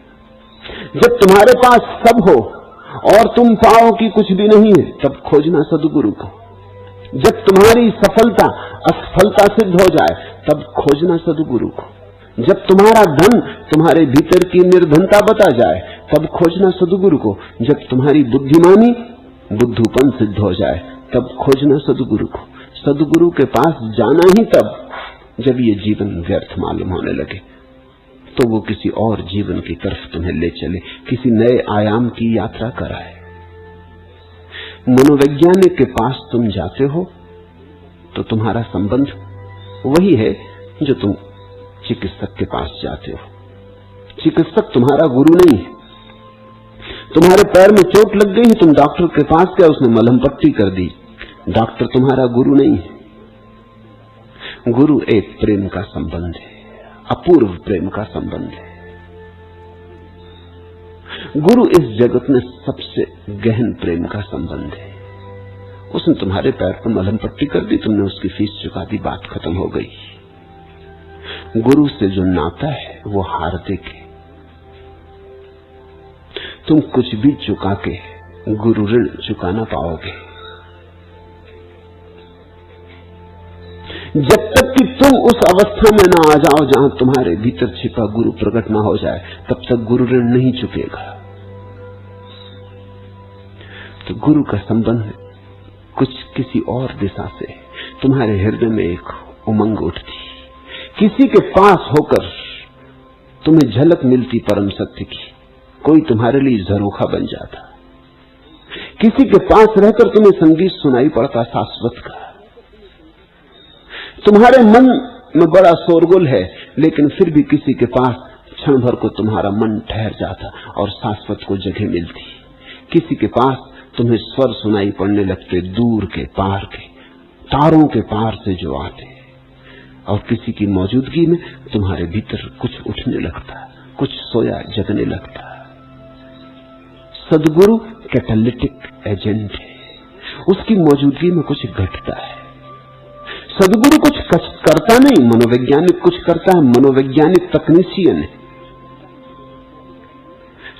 जब तुम्हारे पास सब हो और तुम पाओ कि कुछ भी नहीं है, तब खोजना सद्गुरु को। जब तुम्हारी सफलता असफलता सिद्ध हो जाए, तब खोजना सद्गुरु को। जब तुम्हारा धन तुम्हारे भीतर की निर्धनता बता जाए, तब खोजना सद्गुरु को। जब तुम्हारी बुद्धिमानी बुद्धूपन सिद्ध हो जाए, तब खोजना सद्गुरु को। सद्गुरु के पास जाना ही तब जब ये जीवन व्यर्थ मालूम होने लगे, तो वो किसी और जीवन की तरफ तुम्हें ले चले, किसी नए आयाम की यात्रा कराए। मनोवैज्ञानिक के पास तुम जाते हो तो तुम्हारा संबंध वही है जो तुम चिकित्सक के पास जाते हो। चिकित्सक तुम्हारा गुरु नहीं है। तुम्हारे पैर में चोट लग गई, तुम डॉक्टर के पास गए, उसने मलहम पट्टी कर दी। डॉक्टर तुम्हारा गुरु नहीं है। गुरु एक प्रेम का संबंध है, अपूर्व प्रेम का संबंध है। गुरु इस जगत में सबसे गहन प्रेम का संबंध है। उसने तुम्हारे पैर पर मलहम पट्टी कर दी, तुमने उसकी फीस चुका दी, बात खत्म हो गई। गुरु से जो नाता है वो हार्दिक है। तुम कुछ भी चुका के गुरु ऋण चुका ना पाओगे। जब तक कि तुम उस अवस्था में ना आ जाओ जहां तुम्हारे भीतर छिपा गुरु प्रकट ना हो जाए, तब तक गुरु ऋण नहीं चुकेगा। तो गुरु का संबंध कुछ किसी और दिशा से। तुम्हारे हृदय में एक उमंग उठती, किसी के पास होकर तुम्हें झलक मिलती परम सत्य की, कोई तुम्हारे लिए झरोखा बन जाता। किसी के पास रहकर तुम्हें संगीत सुनाई पड़ता शाश्वत का। तुम्हारे मन में बड़ा शोरगुल है, लेकिन फिर भी किसी के पास क्षण भर को तुम्हारा मन ठहर जाता और शाश्वत को जगह मिलती। किसी के पास तुम्हें स्वर सुनाई पड़ने लगते, दूर के पार के, तारों के पार से जो आते, और किसी की मौजूदगी में तुम्हारे भीतर कुछ उठने लगता, कुछ सोया जगने लगता। सद्गुरु कैटालिटिक एजेंट है, उसकी मौजूदगी में कुछ घटता है। सद्गुरु कुछ करता नहीं, मनोवैज्ञानिक कुछ करता है, मनोवैज्ञानिक तकनीशियन है।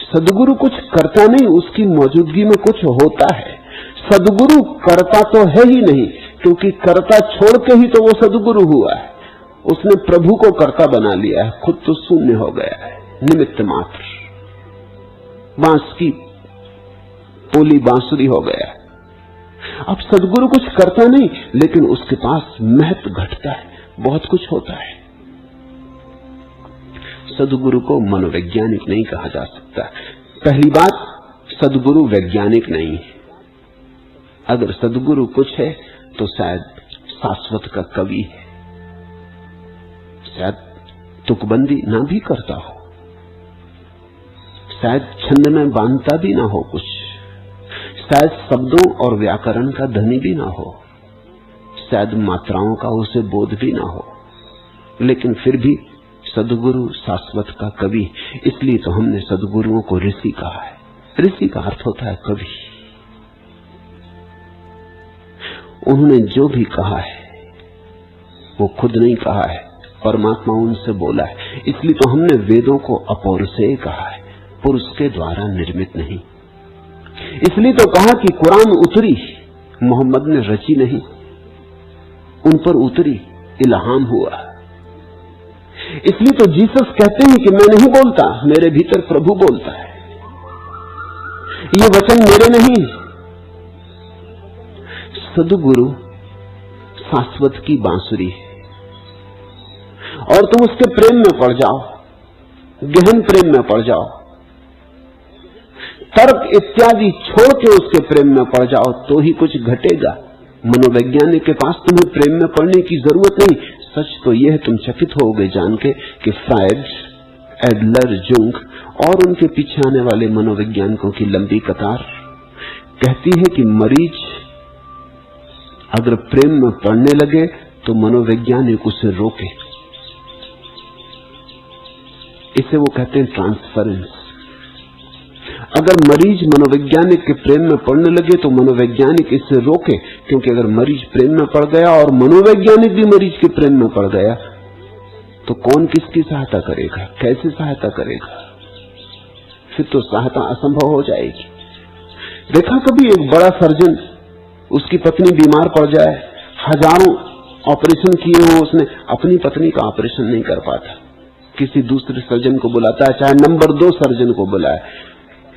सद्गुरु कुछ करता नहीं, उसकी मौजूदगी में कुछ होता है। सद्गुरु करता तो है ही नहीं, क्योंकि करता छोड़ के ही तो वो सद्गुरु हुआ है। उसने प्रभु को कर्ता बना लिया है, खुद तो शून्य हो गया है, निमित्त मात्र, बांस की पोली बांसुरी हो गया है। अब सद्गुरु कुछ करता नहीं, लेकिन उसके पास महत्व घटता है, बहुत कुछ होता है। सद्गुरु को मनोवैज्ञानिक नहीं कहा जा सकता। पहली बात, सद्गुरु वैज्ञानिक नहीं है। अगर सद्गुरु कुछ है तो शायद शाश्वत का कवि है, शायद तुकबंदी ना भी करता हो, शायद छंद में बांधता भी ना हो कुछ, शायद शब्दों और व्याकरण का धनी भी ना हो, शायद मात्राओं का उसे बोध भी ना हो, लेकिन फिर भी सद्गुरु शाश्वत का कवि। इसलिए तो हमने सद्गुरुओं को ऋषि कहा है। ऋषि का अर्थ होता है कवि। उन्होंने जो भी कहा है वो खुद नहीं कहा है, परमात्मा उनसे बोला है। इसलिए तो हमने वेदों को अपौरुषेय कहा है, पुरुष के द्वारा निर्मित नहीं। इसलिए तो कहा कि कुरान उतरी, मोहम्मद ने रची नहीं, उन पर उतरी, इल्हाम हुआ। इसलिए तो जीसस कहते हैं कि मैं नहीं बोलता, मेरे भीतर प्रभु बोलता है, ये वचन मेरे नहीं। सद्गुरु शाश्वत की बांसुरी है, और तुम उसके प्रेम में पड़ जाओ, गहन प्रेम में पड़ जाओ, तर्क इत्यादि छोड़ के उसके प्रेम में पड़ जाओ, तो ही कुछ घटेगा। मनोवैज्ञानिक के पास तुम्हें प्रेम में पड़ने की जरूरत नहीं। सच तो यह है, तुम चकित होगे जान के कि फ्रायड, एडलर, जुंग और उनके पीछे आने वाले मनोवैज्ञानिकों की लंबी कतार कहती है कि मरीज अगर प्रेम में पड़ने लगे तो मनोवैज्ञानिक उसे रोके। इसे वो कहते हैं ट्रांसफरेंस। अगर मरीज मनोवैज्ञानिक के प्रेम में पड़ने लगे तो मनोवैज्ञानिक इससे रोके, क्योंकि अगर मरीज प्रेम में पड़ गया और मनोवैज्ञानिक भी मरीज के प्रेम में पड़ गया तो कौन किसकी सहायता करेगा, कैसे सहायता करेगा? फिर तो सहायता असंभव हो जाएगी। देखा कभी एक बड़ा सर्जन, उसकी पत्नी बीमार पड़ जाए, हजारों ऑपरेशन किए हो, उसने अपनी पत्नी का ऑपरेशन नहीं कर पाता, किसी दूसरे सर्जन को बुलाता है, चाहे नंबर 2 सर्जन को बुलाए।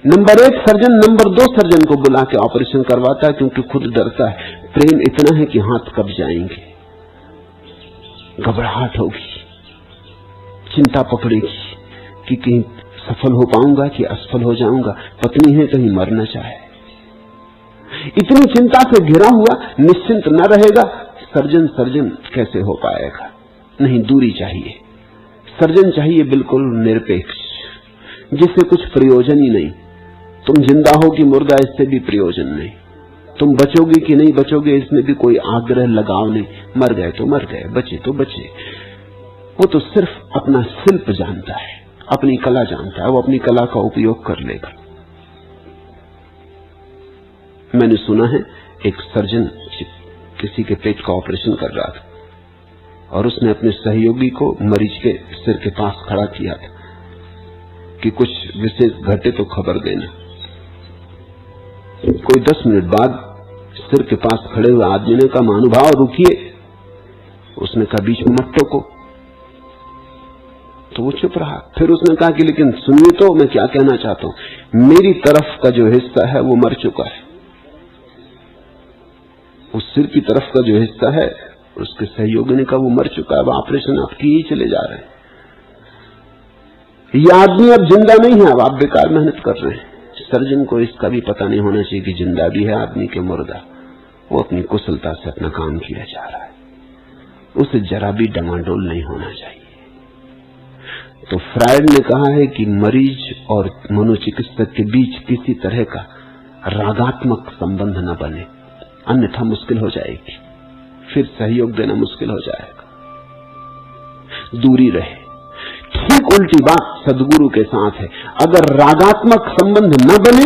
नंबर 1 सर्जन नंबर 2 सर्जन को बुला के ऑपरेशन करवाता है, क्योंकि खुद डरता है। प्रेम इतना है कि हाथ कब जाएंगे, घबराहट होगी, चिंता पकड़ेगी कि कहीं सफल हो पाऊंगा कि असफल हो जाऊंगा, पत्नी है कहीं मर न चाहे। इतनी चिंता से घिरा हुआ निश्चिंत न रहेगा, सर्जन कैसे हो पाएगा? नहीं, दूरी चाहिए। सर्जन चाहिए बिल्कुल निरपेक्ष, जिससे कुछ प्रयोजन ही नहीं। तुम जिंदा हो कि मुर्दा, इससे भी प्रयोजन नहीं। तुम बचोगे कि नहीं बचोगे, इसमें भी कोई आग्रह लगाव नहीं। मर गए तो मर गए, बचे तो बचे। वो तो सिर्फ अपना शिल्प जानता है, अपनी कला जानता है, वो अपनी कला का उपयोग कर लेगा। मैंने सुना है एक सर्जन किसी के पेट का ऑपरेशन कर रहा था और उसने अपने सहयोगी को मरीज के सिर के पास खड़ा किया था कि कुछ विशेष घटे तो खबर देना। कोई 10 मिनट बाद सिर के पास खड़े हुए आदमी ने कहा, महानुभाव रुकिए। उसने कहा, बीच में मत टोको। तो वो चुप रहा। फिर उसने कहा कि लेकिन सुनिए तो, मैं क्या कहना चाहता हूं। मेरी तरफ का जो हिस्सा है वो मर चुका है, उस सिर की तरफ का जो हिस्सा है, उसके सहयोगी ने कहा, वो मर चुका है, अब ऑपरेशन आप किए ही चले जा रहे हैं। ये आदमी अब जिंदा नहीं है, अब आप बेकार मेहनत कर रहे हैं। सर्जन को इसका भी पता नहीं होना चाहिए कि जिंदा भी है आदमी के मुर्दा। वो अपनी कुशलता से अपना काम किया जा रहा है, उसे जरा भी डमाडोल नहीं होना चाहिए। तो फ्रायड ने कहा है कि मरीज और मनोचिकित्सक के बीच किसी तरह का रागात्मक संबंध न बने, अन्यथा मुश्किल हो जाएगी, फिर सहयोग देना मुश्किल हो जाएगा। दूरी रहे। ठीक उल्टी बात सदगुरु के साथ है। अगर रागात्मक संबंध न बने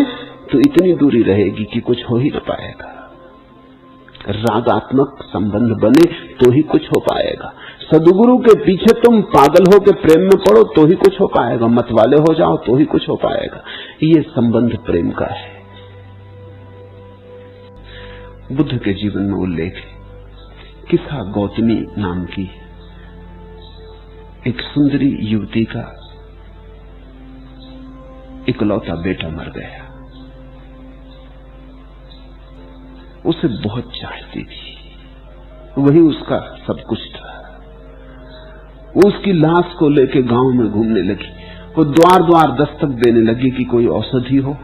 तो इतनी दूरी रहेगी कि कुछ हो ही न पाएगा। रागात्मक संबंध बने तो ही कुछ हो पाएगा। सदगुरु के पीछे तुम पागल हो के प्रेम में पड़ो तो ही कुछ हो पाएगा, मतवाले हो जाओ तो ही कुछ हो पाएगा। ये संबंध प्रेम का है। बुद्ध के जीवन में उल्लेख है, किसा गौतमी नाम की एक सुंदरी युवती का इकलौता बेटा मर गया। उसे बहुत चाहती थी, वही उसका सब कुछ था। वो उसकी लाश को लेके गांव में घूमने लगी। वो द्वार द्वार दस्तक देने लगी कि कोई औषधि हो,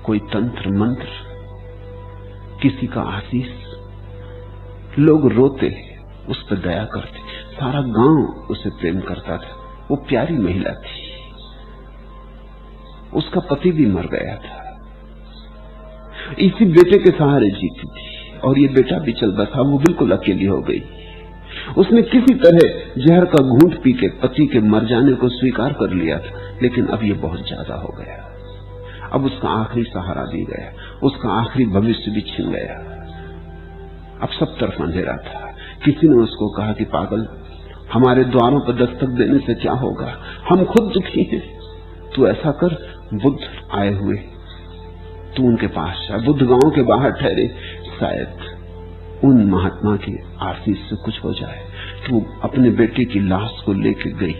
कोई तंत्र मंत्र, किसी का आशीष। लोग रोते, उस पर दया करते। सारा गांव उसे प्रेम करता था। वो प्यारी महिला थी। उसका पति भी मर गया था। इसी बेटे के सहारे जीती थी और ये बेटा भी चल बसा। वो बिल्कुल अकेली हो गई। उसने किसी तरह जहर का घूंट पी के पति के मर जाने को स्वीकार कर लिया था, लेकिन अब ये बहुत ज्यादा हो गया। अब उसका आखिरी सहारा भी गया, उसका आखिरी भविष्य भी छिन गया। अब सब तरफ अंधेरा था। किसी ने उसको कहा कि पागल, हमारे द्वारों पर दस्तक देने से क्या होगा, हम खुद दुखी हैं। तू ऐसा कर, बुद्ध आए हुए, तू उनके पास जा। बुद्ध गांव के बाहर ठहरे, शायद उन महात्मा की आशीष से कुछ हो जाए। तो अपने बेटे की लाश को लेकर गई,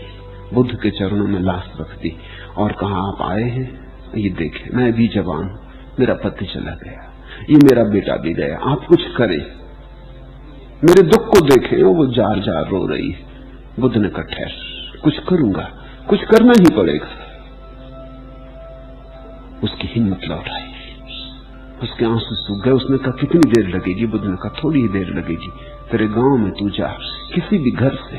बुद्ध के चरणों में लाश रख दी और कहा, आप आए हैं, ये देखें, मैं भी जवान हूं, मेरा पति चला गया, ये मेरा बेटा भी गया, आप कुछ करें, मेरे दुख को देखें। वो जार जार रो रही है। बुद्ध ने कहा, ठहर, कुछ करूंगा, कुछ करना ही पड़ेगा। उसकी हिम्मत लौट आई। उसके आंसू सूख गए। उसने कहा कितनी देर लगेगी? बुद्ध ने कहा थोड़ी ही देर लगेगी। तेरे गांव में तू जा, किसी भी घर से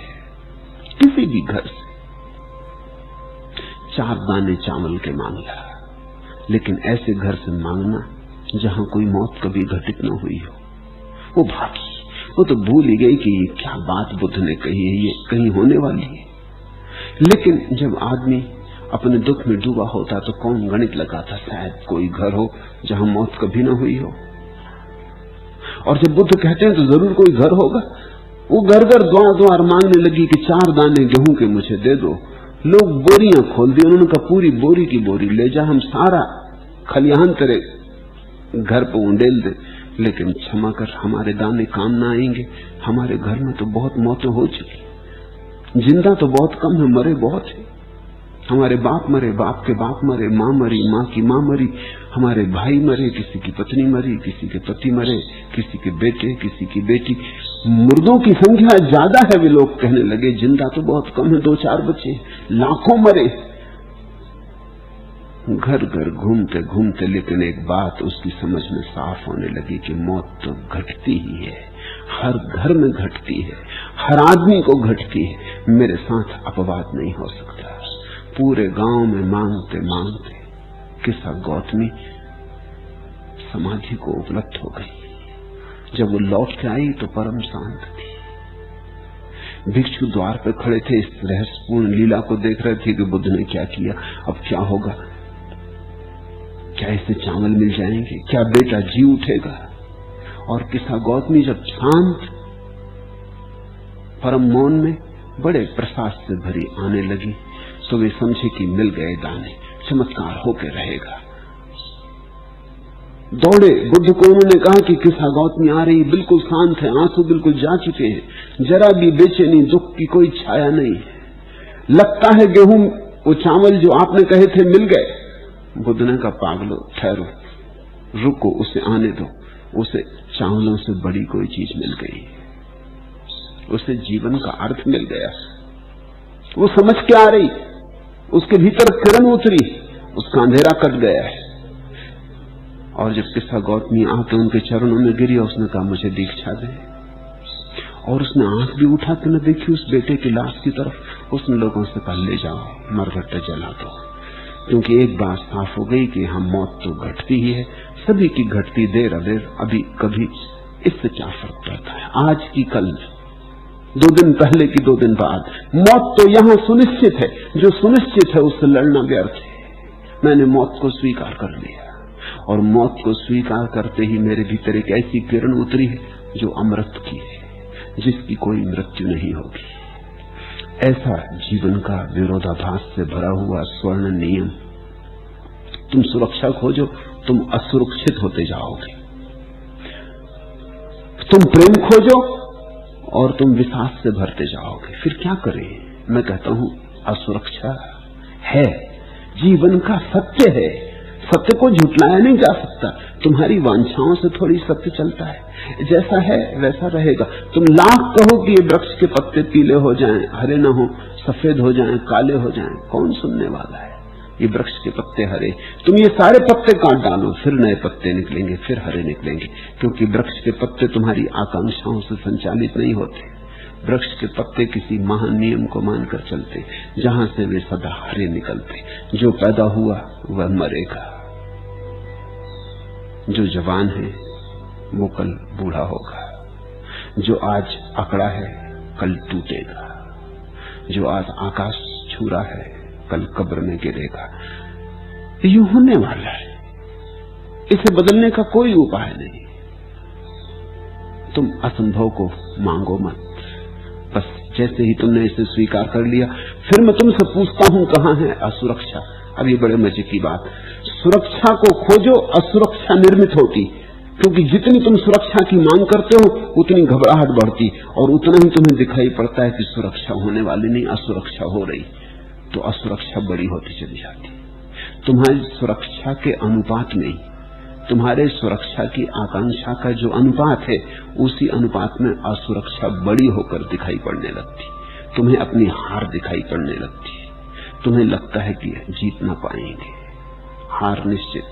4 दाने चावल के मांग ला, लेकिन ऐसे घर से मांगना जहां कोई मौत कभी घटित न हुई हो। वो भागी, वो तो भूल ही गई कि ये क्या बात बुद्ध ने कही है, ये कहीं होने वाली है। लेकिन जब आदमी अपने दुख में डूबा होता तो कौन गणित लगाता, शायद कोई घर हो जहां मौत कभी न हुई हो। और जब बुद्ध कहते हैं तो जरूर कोई घर होगा। वो घर द्वार मांगने लगी कि 4 दाने गेहूं के मुझे दे दो। लोग बोरियां खोल दी, उन्होंने कहा पूरी बोरी की बोरी ले जा, हम सारा खलिहान तेरे घर पर उंडेल दे, लेकिन क्षमा कर, हमारे दाने काम ना आएंगे। हमारे घर में तो बहुत मौतें हो चुकी, जिंदा तो बहुत कम है, मरे बहुत है। हमारे बाप मरे, बाप के बाप मरे, माँ मरी, माँ की माँ मरी, हमारे भाई मरे, किसी की पत्नी मरी, किसी के पति मरे, किसी के बेटे, किसी की बेटी। मुर्दों की संख्या ज्यादा है, वे लोग कहने लगे, जिंदा तो बहुत कम है, 2-4 बचे, लाखों मरे। घर घर घूमते घूमते लेकिन एक बात उसकी समझ में साफ होने लगी कि मौत तो घटती ही है, हर घर में घटती है, हर आदमी को घटती है। मेरे साथ अपवाद नहीं हो सकता। पूरे गांव में मांगते मांगते किस्सा गौतमी समाधि को उपलब्ध हो गई। जब वो लौट के आई तो परम शांत थी। भिक्षु द्वार पर खड़े थे, इस रहस्यपूर्ण लीला को देख रहे थे कि बुद्ध ने क्या किया, अब क्या होगा, क्या इसे चावल मिल जाएंगे, क्या बेटा जी उठेगा। और किस्सा गौतमी जब शांत परम मौन में बड़े प्रसाद से भरी आने लगी तो वे समझे कि मिल गए दाने, चमत्कार होके रहेगा। दौड़े बुद्ध को, उन्होंने कहा कि किस्सा गौतमी आ रही, बिल्कुल शांत है, आंसू बिल्कुल जा चुके हैं, जरा भी बेचैनी दुख की कोई छाया नहीं, लगता है गेहूं वो चावल जो आपने कहे थे मिल गए। बुद्ध ने कहा पागलो, ठहरो, रुको, उसे आने दो। उसे चावलों से बड़ी कोई चीज मिल गई, उसे जीवन का अर्थ मिल गया। वो समझ के आ रही, उसके भीतर किरण उतरी, उसका अंधेरा कट गया है। और जब किस्सा गौतमी आके उनके चरणों में गिरी, उसने कहा मुझे दीक्षा दे। और उसने आंख भी उठा के न देखी उस बेटे की लाश की तरफ। उसने लोगों से कहा ले जाओ, मरघट्टा जला दो, क्योंकि एक बात साफ हो गई कि हम मौत तो घटती ही है, सभी की घटती, देर अबेर, अभी कभी, इससे क्या फर्क पड़ता है। आज की कल, 2 दिन पहले की 2 दिन बाद, मौत तो यहां सुनिश्चित है। जो सुनिश्चित है उससे लड़ना व्यर्थ है। मैंने मौत को स्वीकार कर लिया, और मौत को स्वीकार करते ही मेरे भीतर एक ऐसी किरण उतरी है जो अमृत की है, जिसकी कोई मृत्यु नहीं होगी। ऐसा जीवन का विरोधाभास से भरा हुआ स्वर्ण नियम। तुम सुरक्षा खोजो, तुम असुरक्षित होते जाओगे। तुम प्रेम खोजो और तुम विश्वास से भरते जाओगे। फिर क्या करें? मैं कहता हूं असुरक्षा है, जीवन का सत्य है, सत्य को झुटलाया नहीं जा सकता। तुम्हारी वांछाओं से थोड़ी सत्य चलता है, जैसा है वैसा रहेगा। तुम लाख कहो कि ये वृक्ष के पत्ते पीले हो जाएं, हरे न हो, सफेद हो जाएं, काले हो जाएं, कौन सुनने वाला है? ये वृक्ष के पत्ते हरे, तुम ये सारे पत्ते काट डालो, फिर नए पत्ते निकलेंगे, फिर हरे निकलेंगे, क्योंकि वृक्ष के पत्ते तुम्हारी आकांक्षाओं से संचालित नहीं होते। वृक्ष के पत्ते किसी महान नियम को मानकर चलते, जहां से वे सदा हरे निकलते। जो पैदा हुआ वह मरेगा, जो जवान है वो कल बूढ़ा होगा, जो आज अकड़ा है कल टूटेगा, जो आज आकाश छू रहा है कल कब्र में गिरेगा। ये होने वाला है, इसे बदलने का कोई उपाय नहीं। तुम असंभव को मांगो मत, बस जैसे ही तुमने इसे स्वीकार कर लिया, फिर मैं तुमसे पूछता हूं कहां है असुरक्षा। अब ये बड़े मजे की बात, सुरक्षा को खोजो, असुरक्षा निर्मित होती, क्योंकि जितनी तुम सुरक्षा की मांग करते हो उतनी घबराहट बढ़ती, और उतना ही तुम्हें दिखाई पड़ता है कि सुरक्षा होने वाली नहीं, असुरक्षा हो रही। तो असुरक्षा बड़ी होती चली जाती। तुम्हारी सुरक्षा के अनुपात में, तुम्हारे सुरक्षा की आकांक्षा का जो अनुपात है, उसी अनुपात में असुरक्षा बड़ी होकर दिखाई पड़ने लगती। तुम्हें अपनी हार दिखाई पड़ने लगती, तुम्हें लगता है कि जीत ना पाएंगे, हार निश्चित।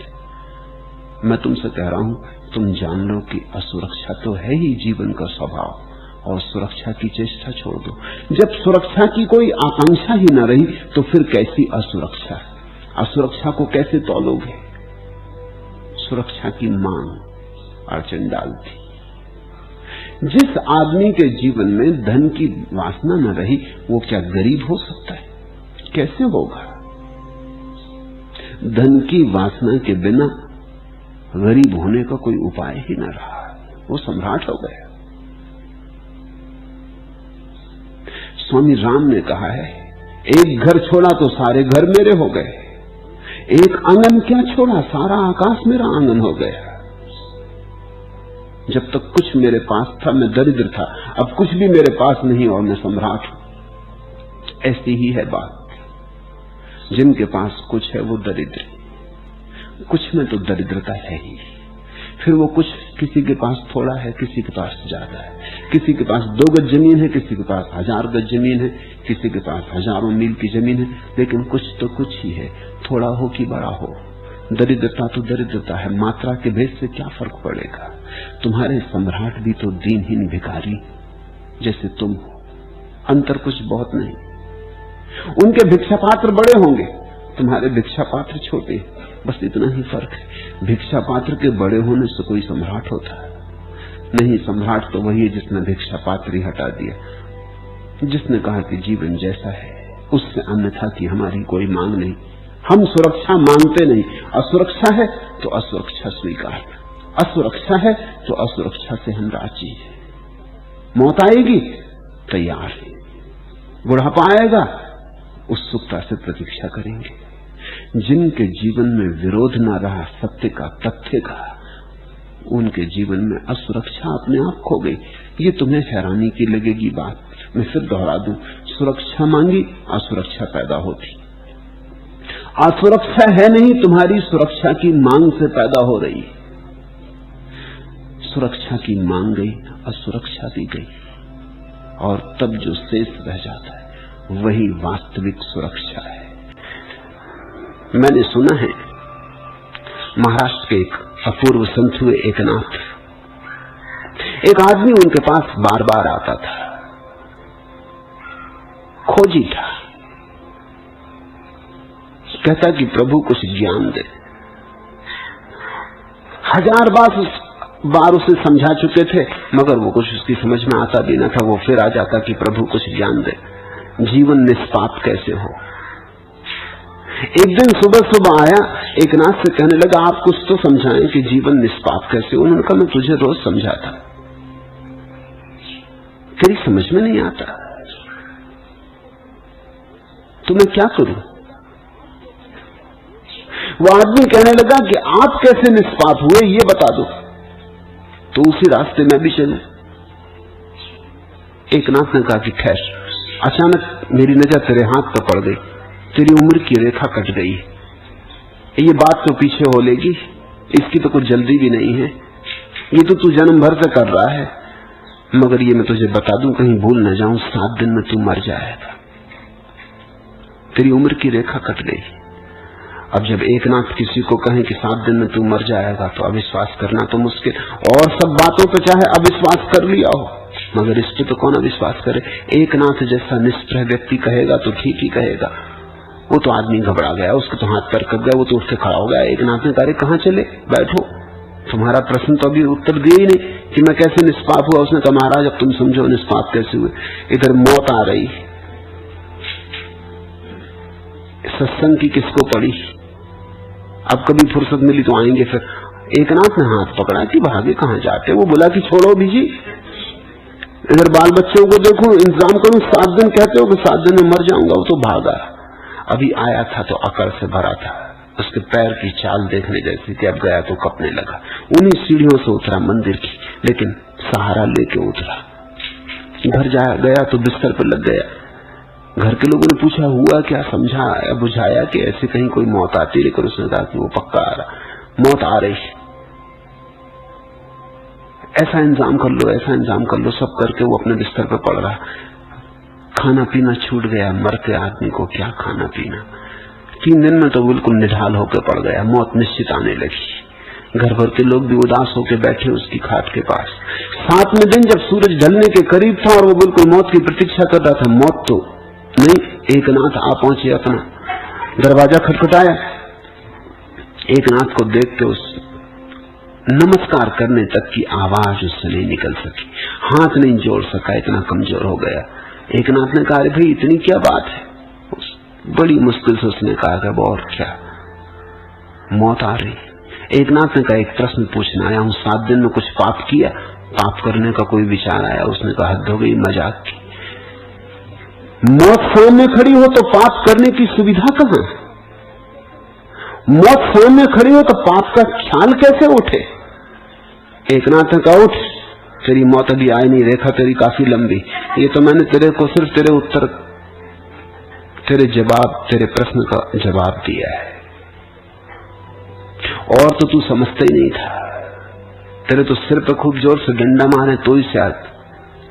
मैं तुमसे कह रहा हूं, तुम जान लो कि असुरक्षा तो है ही जीवन का स्वभाव, और सुरक्षा की चेष्टा छोड़ दो। जब सुरक्षा की कोई आकांक्षा ही न रही तो फिर कैसी असुरक्षा? असुरक्षा को कैसे तौलोगे? सुरक्षा की मांग अड़चन डालती। जिस आदमी के जीवन में धन की वासना न रही, वो क्या गरीब हो सकता है? कैसे होगा? धन की वासना के बिना गरीब होने का कोई उपाय ही न रहा, वो सम्राट हो गया। स्वामी राम ने कहा है, एक घर छोड़ा तो सारे घर मेरे हो गए, एक आंगन क्या छोड़ा, सारा आकाश मेरा आंगन हो गया। जब तक कुछ मेरे पास था मैं दरिद्र था, अब कुछ भी मेरे पास नहीं और मैं सम्राट हूं। ऐसी ही है बात। जिनके पास कुछ है वो दरिद्र, कुछ में तो दरिद्रता है ही। फिर वो कुछ, किसी के पास थोड़ा है, किसी के पास ज्यादा है, किसी के पास 2 गज जमीन है, किसी के पास 1000 गज जमीन है, किसी के पास हजारों मील की जमीन है, लेकिन कुछ तो कुछ ही है, थोड़ा हो कि बड़ा हो। दरिद्रता तो दरिद्रता है, मात्रा के भेद से क्या फर्क पड़ेगा? तुम्हारे सम्राट भी तो दीनहीन भिखारी जैसे तुम हो, अंतर कुछ बहुत नहीं। उनके भिक्षा पात्र बड़े होंगे, तुम्हारे भिक्षा पात्र छोटे, बस इतना ही फर्क है। भिक्षा पात्र के बड़े होने से कोई सम्राट होता है नहीं। सम्राट तो वही है जिसने भिक्षा पात्र ही हटा दिया, जिसने कहा कि जीवन जैसा है उससे अन्यथा की हमारी कोई मांग नहीं, हम सुरक्षा मांगते नहीं। असुरक्षा है तो असुरक्षा स्वीकार, असुरक्षा है तो असुरक्षा से हम राजी हैं। मौत आएगी तैयार है, बुढ़ापा आएगा उत्सुकता से प्रतीक्षा करेंगे। जिनके जीवन में विरोध न रहा सत्य का, तथ्य का, उनके जीवन में असुरक्षा अपने आप खो गई। ये तुम्हें हैरानी की लगेगी बात, मैं फिर दोहरा दूं, सुरक्षा मांगी असुरक्षा पैदा होती। असुरक्षा है नहीं, तुम्हारी सुरक्षा की मांग से पैदा हो रही। सुरक्षा की मांग गई, असुरक्षा दी गई, और तब जो शेष रह जाता है वही वास्तविक सुरक्षा है। मैंने सुना है महाराष्ट्र के एक अपूर्व संत हुए एकनाथ, एक आदमी उनके पास बार बार आता था, खोजी था, कहता कि प्रभु कुछ ज्ञान दे। 1000 बार उसे समझा चुके थे, मगर वो कुछ उसकी समझ में आता भी न था। वो फिर आ जाता कि प्रभु कुछ ज्ञान दे, जीवन निष्पाप कैसे हो। एक दिन सुबह सुबह आया, एकनाथ से कहने लगा, आप कुछ तो समझाएं कि जीवन निष्पाप कैसे। उन्होंने कहा, मैं तुझे रोज समझाता, तेरी समझ में नहीं आता, तो मैं क्या करूं? वो आदमी कहने लगा कि आप कैसे निष्पाप हुए ये बता दो, तो उसी रास्ते में भी चलूं। एकनाथ ने कहा कि खैर, अचानक मेरी नजर तेरे हाथ पर पड़ गई, तेरी उम्र की रेखा कट गई, ये बात तो पीछे हो लेगी, इसकी तो कुछ जल्दी भी नहीं है, ये तो तू जन्म भर से कर रहा है, मगर ये मैं तुझे बता दूं कहीं भूल न जाऊं, 7 दिन में तू मर जाएगा, तेरी उम्र की रेखा कट गई। अब जब एकनाथ किसी को कहे कि 7 दिन में तू मर जाएगा तो अविश्वास करना तो मुश्किल, और सब बातों पे चाहे अविश्वास कर लिया हो, मगर इस पे तो कौन अविश्वास करे। एकनाथ जैसा निष्प्रह व्यक्ति कहेगा तो ठीक ही कहेगा। वो तो आदमी घबरा गया, उसके तो हाथ पैर कब गया, वो तो उठ के खड़ा हो गया। एकनाथ ने कहा, कहां चले, बैठो, तुम्हारा प्रश्न तो अभी उत्तर दिए ही नहीं कि मैं कैसे निष्पाप हुआ। उसने कहा, महाराज अब तुम समझो निष्पाप कैसे हुए। इधर मौत आ रही, सत्संग की किसको पड़ी, अब कभी फुर्सत मिली तो आएंगे फिर। एकनाथ ने हाथ पकड़ा कि भागे कहां जाते। वो बोला कि छोड़ो बीजी, इधर बाल बच्चों को देखो, इंतजाम करूं, 7 दिन कहते हो कि 7 दिन में मर जाऊंगा। वो तो भागा, अभी आया था तो अकड़ से भरा था, उसके पैर की चाल देखने जैसी थी, अब गया तो कपने लगा। उन्हीं सीढ़ियों से उतरा मंदिर की, लेकिन सहारा लेके उतरा। घर गया तो बिस्तर पर लग गया। घर के लोगों ने पूछा, हुआ क्या, समझाया बुझाया कि ऐसे कहीं कोई मौत आती, लेकिन उसने कहा कि वो पक्का आ रहा, मौत आ रही, ऐसा इंतजाम कर लो, ऐसा इंतजाम कर लो। सब करके वो अपने बिस्तर पर पड़ रहा। खाना पीना छूट गया, मरते आदमी को क्या खाना पीना। 3 दिन में तो बिल्कुल निढाल होकर पड़ गया, मौत निश्चित आने लगी। घर भर के लोग भी उदास होकर बैठे उसकी खाट के पास। 7वें दिन जब सूरज ढलने के करीब था और वो बिल्कुल मौत की प्रतीक्षा कर रहा था, मौत तो नहीं, एकनाथ आ पहुंचे। अपना दरवाजा खटखटाया। एकनाथ को देख के उस नमस्कार करने तक की आवाज उससे नहीं निकल सकी, हाथ नहीं जोड़ सका, इतना कमजोर हो गया। एकनाथ ने कहा, अरे भाई इतनी क्या बात है? बड़ी मुश्किल से उसने कहा कि और क्या, मौत आ रही। एकनाथ ने कहा, एक प्रश्न पूछना आया हूं, 7 दिन में कुछ पाप किया? पाप करने का कोई विचार आया? उसने कहा, हद हो गई, मजाक की। मौत सामने खड़ी हो तो पाप करने की सुविधा कहां? मौत सामने खड़ी हो तो पाप का ख्याल कैसे उठे? एकनाथ ने कहा, उठ, तेरी मौत अभी आई नहीं, रेखा तेरी काफी लंबी। ये तो मैंने तेरे को सिर्फ तेरे उत्तर, तेरे जवाब, तेरे प्रश्न का जवाब दिया है, और तो तू समझता ही नहीं था। तेरे तो सिर पे खूब जोर से डंडा मारे तो ही शायद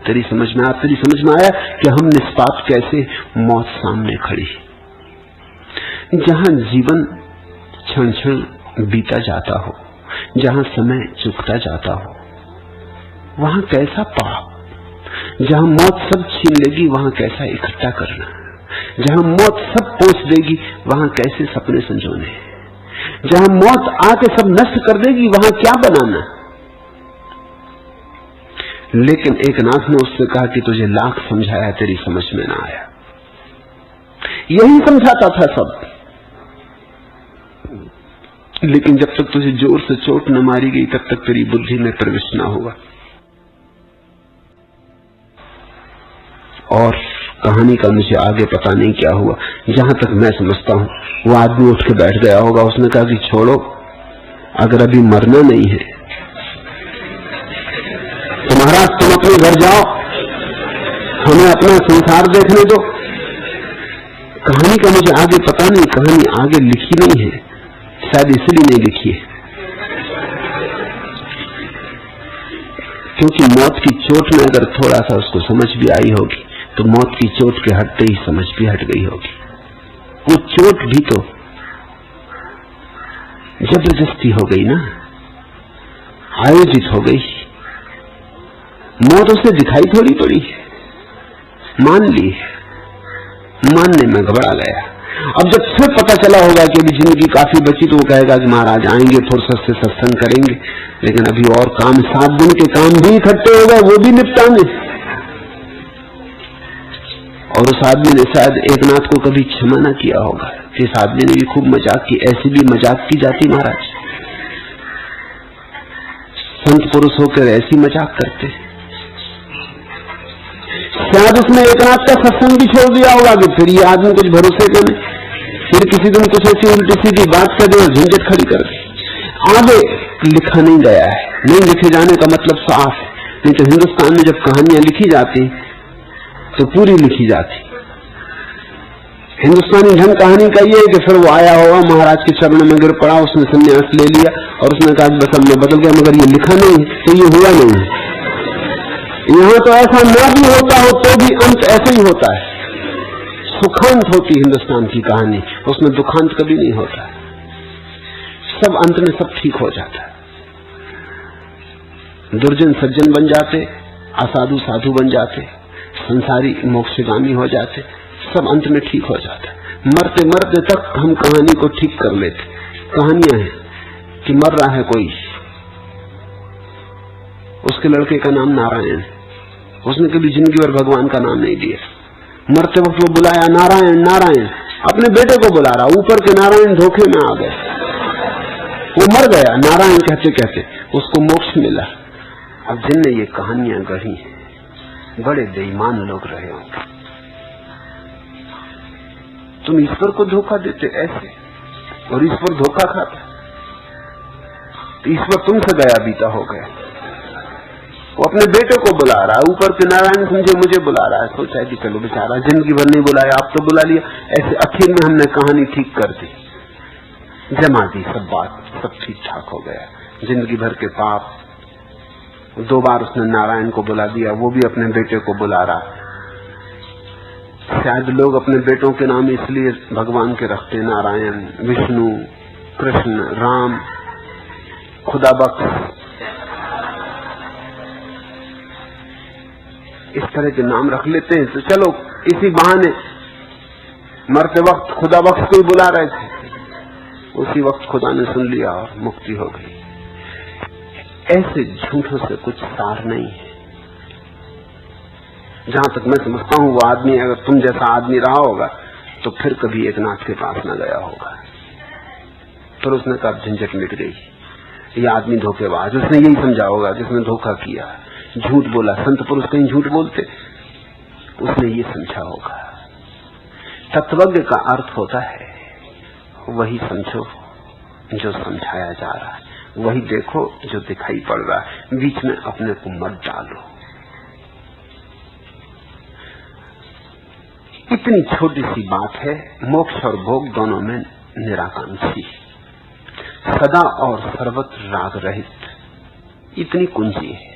तेरी समझ में आया कि हम निष्पाप कैसे मौत सामने खड़ी। जहां जीवन क्षण क्षण बीता जाता हो, जहां समय चुकता जाता हो, वहां कैसा पाप। जहां मौत सब छीन लेगी वहां कैसा इकट्ठा करना। जहां मौत सब पोंछ देगी वहां कैसे सपने संजोने। जहां मौत आके सब नष्ट कर देगी वहां क्या बनाना। लेकिन एकनाथ ने उससे कहा कि तुझे लाख समझाया, तेरी समझ में ना आया। यही समझाता था सब, लेकिन जब तक तुझे जोर से चोट न मारी गई तब तक तेरी बुद्धि में प्रवेश ना होगा। और कहानी का मुझे आगे पता नहीं क्या हुआ। जहां तक मैं समझता हूं, वो आदमी उठ के बैठ गया होगा। उसने कहा कि छोड़ो, अगर अभी मरना नहीं है तो महाराज तुम अपने घर जाओ, हमें अपना संसार देखने दो। कहानी का मुझे आगे पता नहीं, कहानी आगे लिखी नहीं है, शायद इसलिए नहीं लिखी है क्योंकि मौत की चोट में अगर थोड़ा सा उसको समझ भी आई होगी तो मौत की चोट के हटते ही समझ भी हट गई होगी। वो चोट भी तो जबरदस्ती हो गई ना, आयोजित हो गई। मौत उसे दिखाई थोड़ी पड़ी, मान ली, मानने में घबरा गया। अब जब फिर पता चला होगा कि अभी जिंदगी काफी बची तो वो कहेगा कि महाराज आएंगे, फुर्सत से सत्संग करेंगे, लेकिन अभी और काम, 7 दिन के काम भी इकट्ठे हो गए, वो भी निपटाने। और उस आदमी ने शायद एकनाथ को कभी क्षमा न किया होगा। इस आदमी ने भी खूब मजाक की। ऐसी भी मजाक की जाती महाराज? संत पुरुष होकर ऐसी मजाक करते। शायद उसने एकनाथ का सत्संग भी छोड़ दिया होगा कि फिर ये आदमी कुछ भरोसे का नहीं, फिर किसी दिन कुछ ऐसी उल्टी सीधी बात कर दे और झंझट खड़ी कर दे। आगे लिखा नहीं गया है, नहीं लिखे जाने का मतलब साफ है। नहीं तो हिंदुस्तान में जब कहानियां लिखी जाती तो पूरी लिखी जाती। हिंदुस्तानी ढंग कहानी का ये है कि फिर वो आया होगा, महाराज के चरणों में गिर पड़ा, उसने संन्यास ले लिया और उसने कहा बस अब मैं बदल गया, मगर ये लिखा नहीं तो ये हुआ नहीं। यहां तो ऐसा ना भी होता हो तो भी अंत ऐसे ही होता है। सुखांत होती हिंदुस्तान की कहानी, उसमें दुखांत कभी नहीं होता। सब अंत में सब ठीक हो जाता है। दुर्जन सज्जन बन जाते, असाधु साधु बन जाते, संसारी मोक्षगामी हो जाते, सब अंत में ठीक हो जाता है। मरते मरते तक हम कहानी को ठीक कर लेते। कहानियां हैं कि मर रहा है कोई, उसके लड़के का नाम नारायण, उसने कभी जिंदगी भर भगवान का नाम नहीं लिया। मरते वक्त वो बुलाया नारायण नारायण, अपने बेटे को बुला रहा, ऊपर के नारायण धोखे में आ गए, वो मर गया नारायण कहते कहते, उसको मोक्ष मिला। अब जिनने ये कहानियां गढ़ी हैं बड़े बेईमान लोग रहे होंगे। तुम ईश्वर को धोखा देते ऐसे, और ईश्वर धोखा खाता। ईश्वर तुमसे गया बीता हो गया। वो अपने बेटे को बुला रहा है, ऊपर के नारायण समझे मुझे बुला रहा है। सोचा है कि चलो बेचारा जिंदगी भर नहीं बुलाया, आप तो बुला लिया। ऐसे आखिर में हमने कहानी ठीक कर दी, जमा दी, सब बात सब ठीक ठाक हो गया। जिंदगी भर के पाप, 2 बार उसने नारायण को बुला दिया, वो भी अपने बेटे को बुला रहा। शायद लोग अपने बेटों के नाम इसलिए भगवान के रखते, नारायण, विष्णु, कृष्ण, राम, खुदा बख्श, इस तरह के नाम रख लेते हैं। तो चलो इसी बहाने मरते वक्त खुदा बख्श को ही बुला रहे थे, उसी वक्त खुदा ने सुन लिया और मुक्ति हो गई। ऐसे झूठों से कुछ सार नहीं है। जहां तक मैं समझता हूं वो आदमी अगर तुम जैसा आदमी रहा होगा तो फिर कभी एक नाथ के पास न गया होगा। फिर उसने कहा झंझट मिट गई, ये आदमी धोखेबाज, उसने यही समझा होगा जिसने धोखा किया, झूठ बोला। संत पुरुष कहीं झूठ बोलते, उसने ये समझा होगा। तत्वज्ञ का अर्थ होता है वही समझो जो समझाया जा रहा है, वही देखो जो दिखाई पड़ रहा है, बीच में अपने को मत डालो। इतनी छोटी सी बात है, मोक्ष और भोग दोनों में निराकांक्षी, सदा और सर्वत्र राग रहित, इतनी कुंजी है।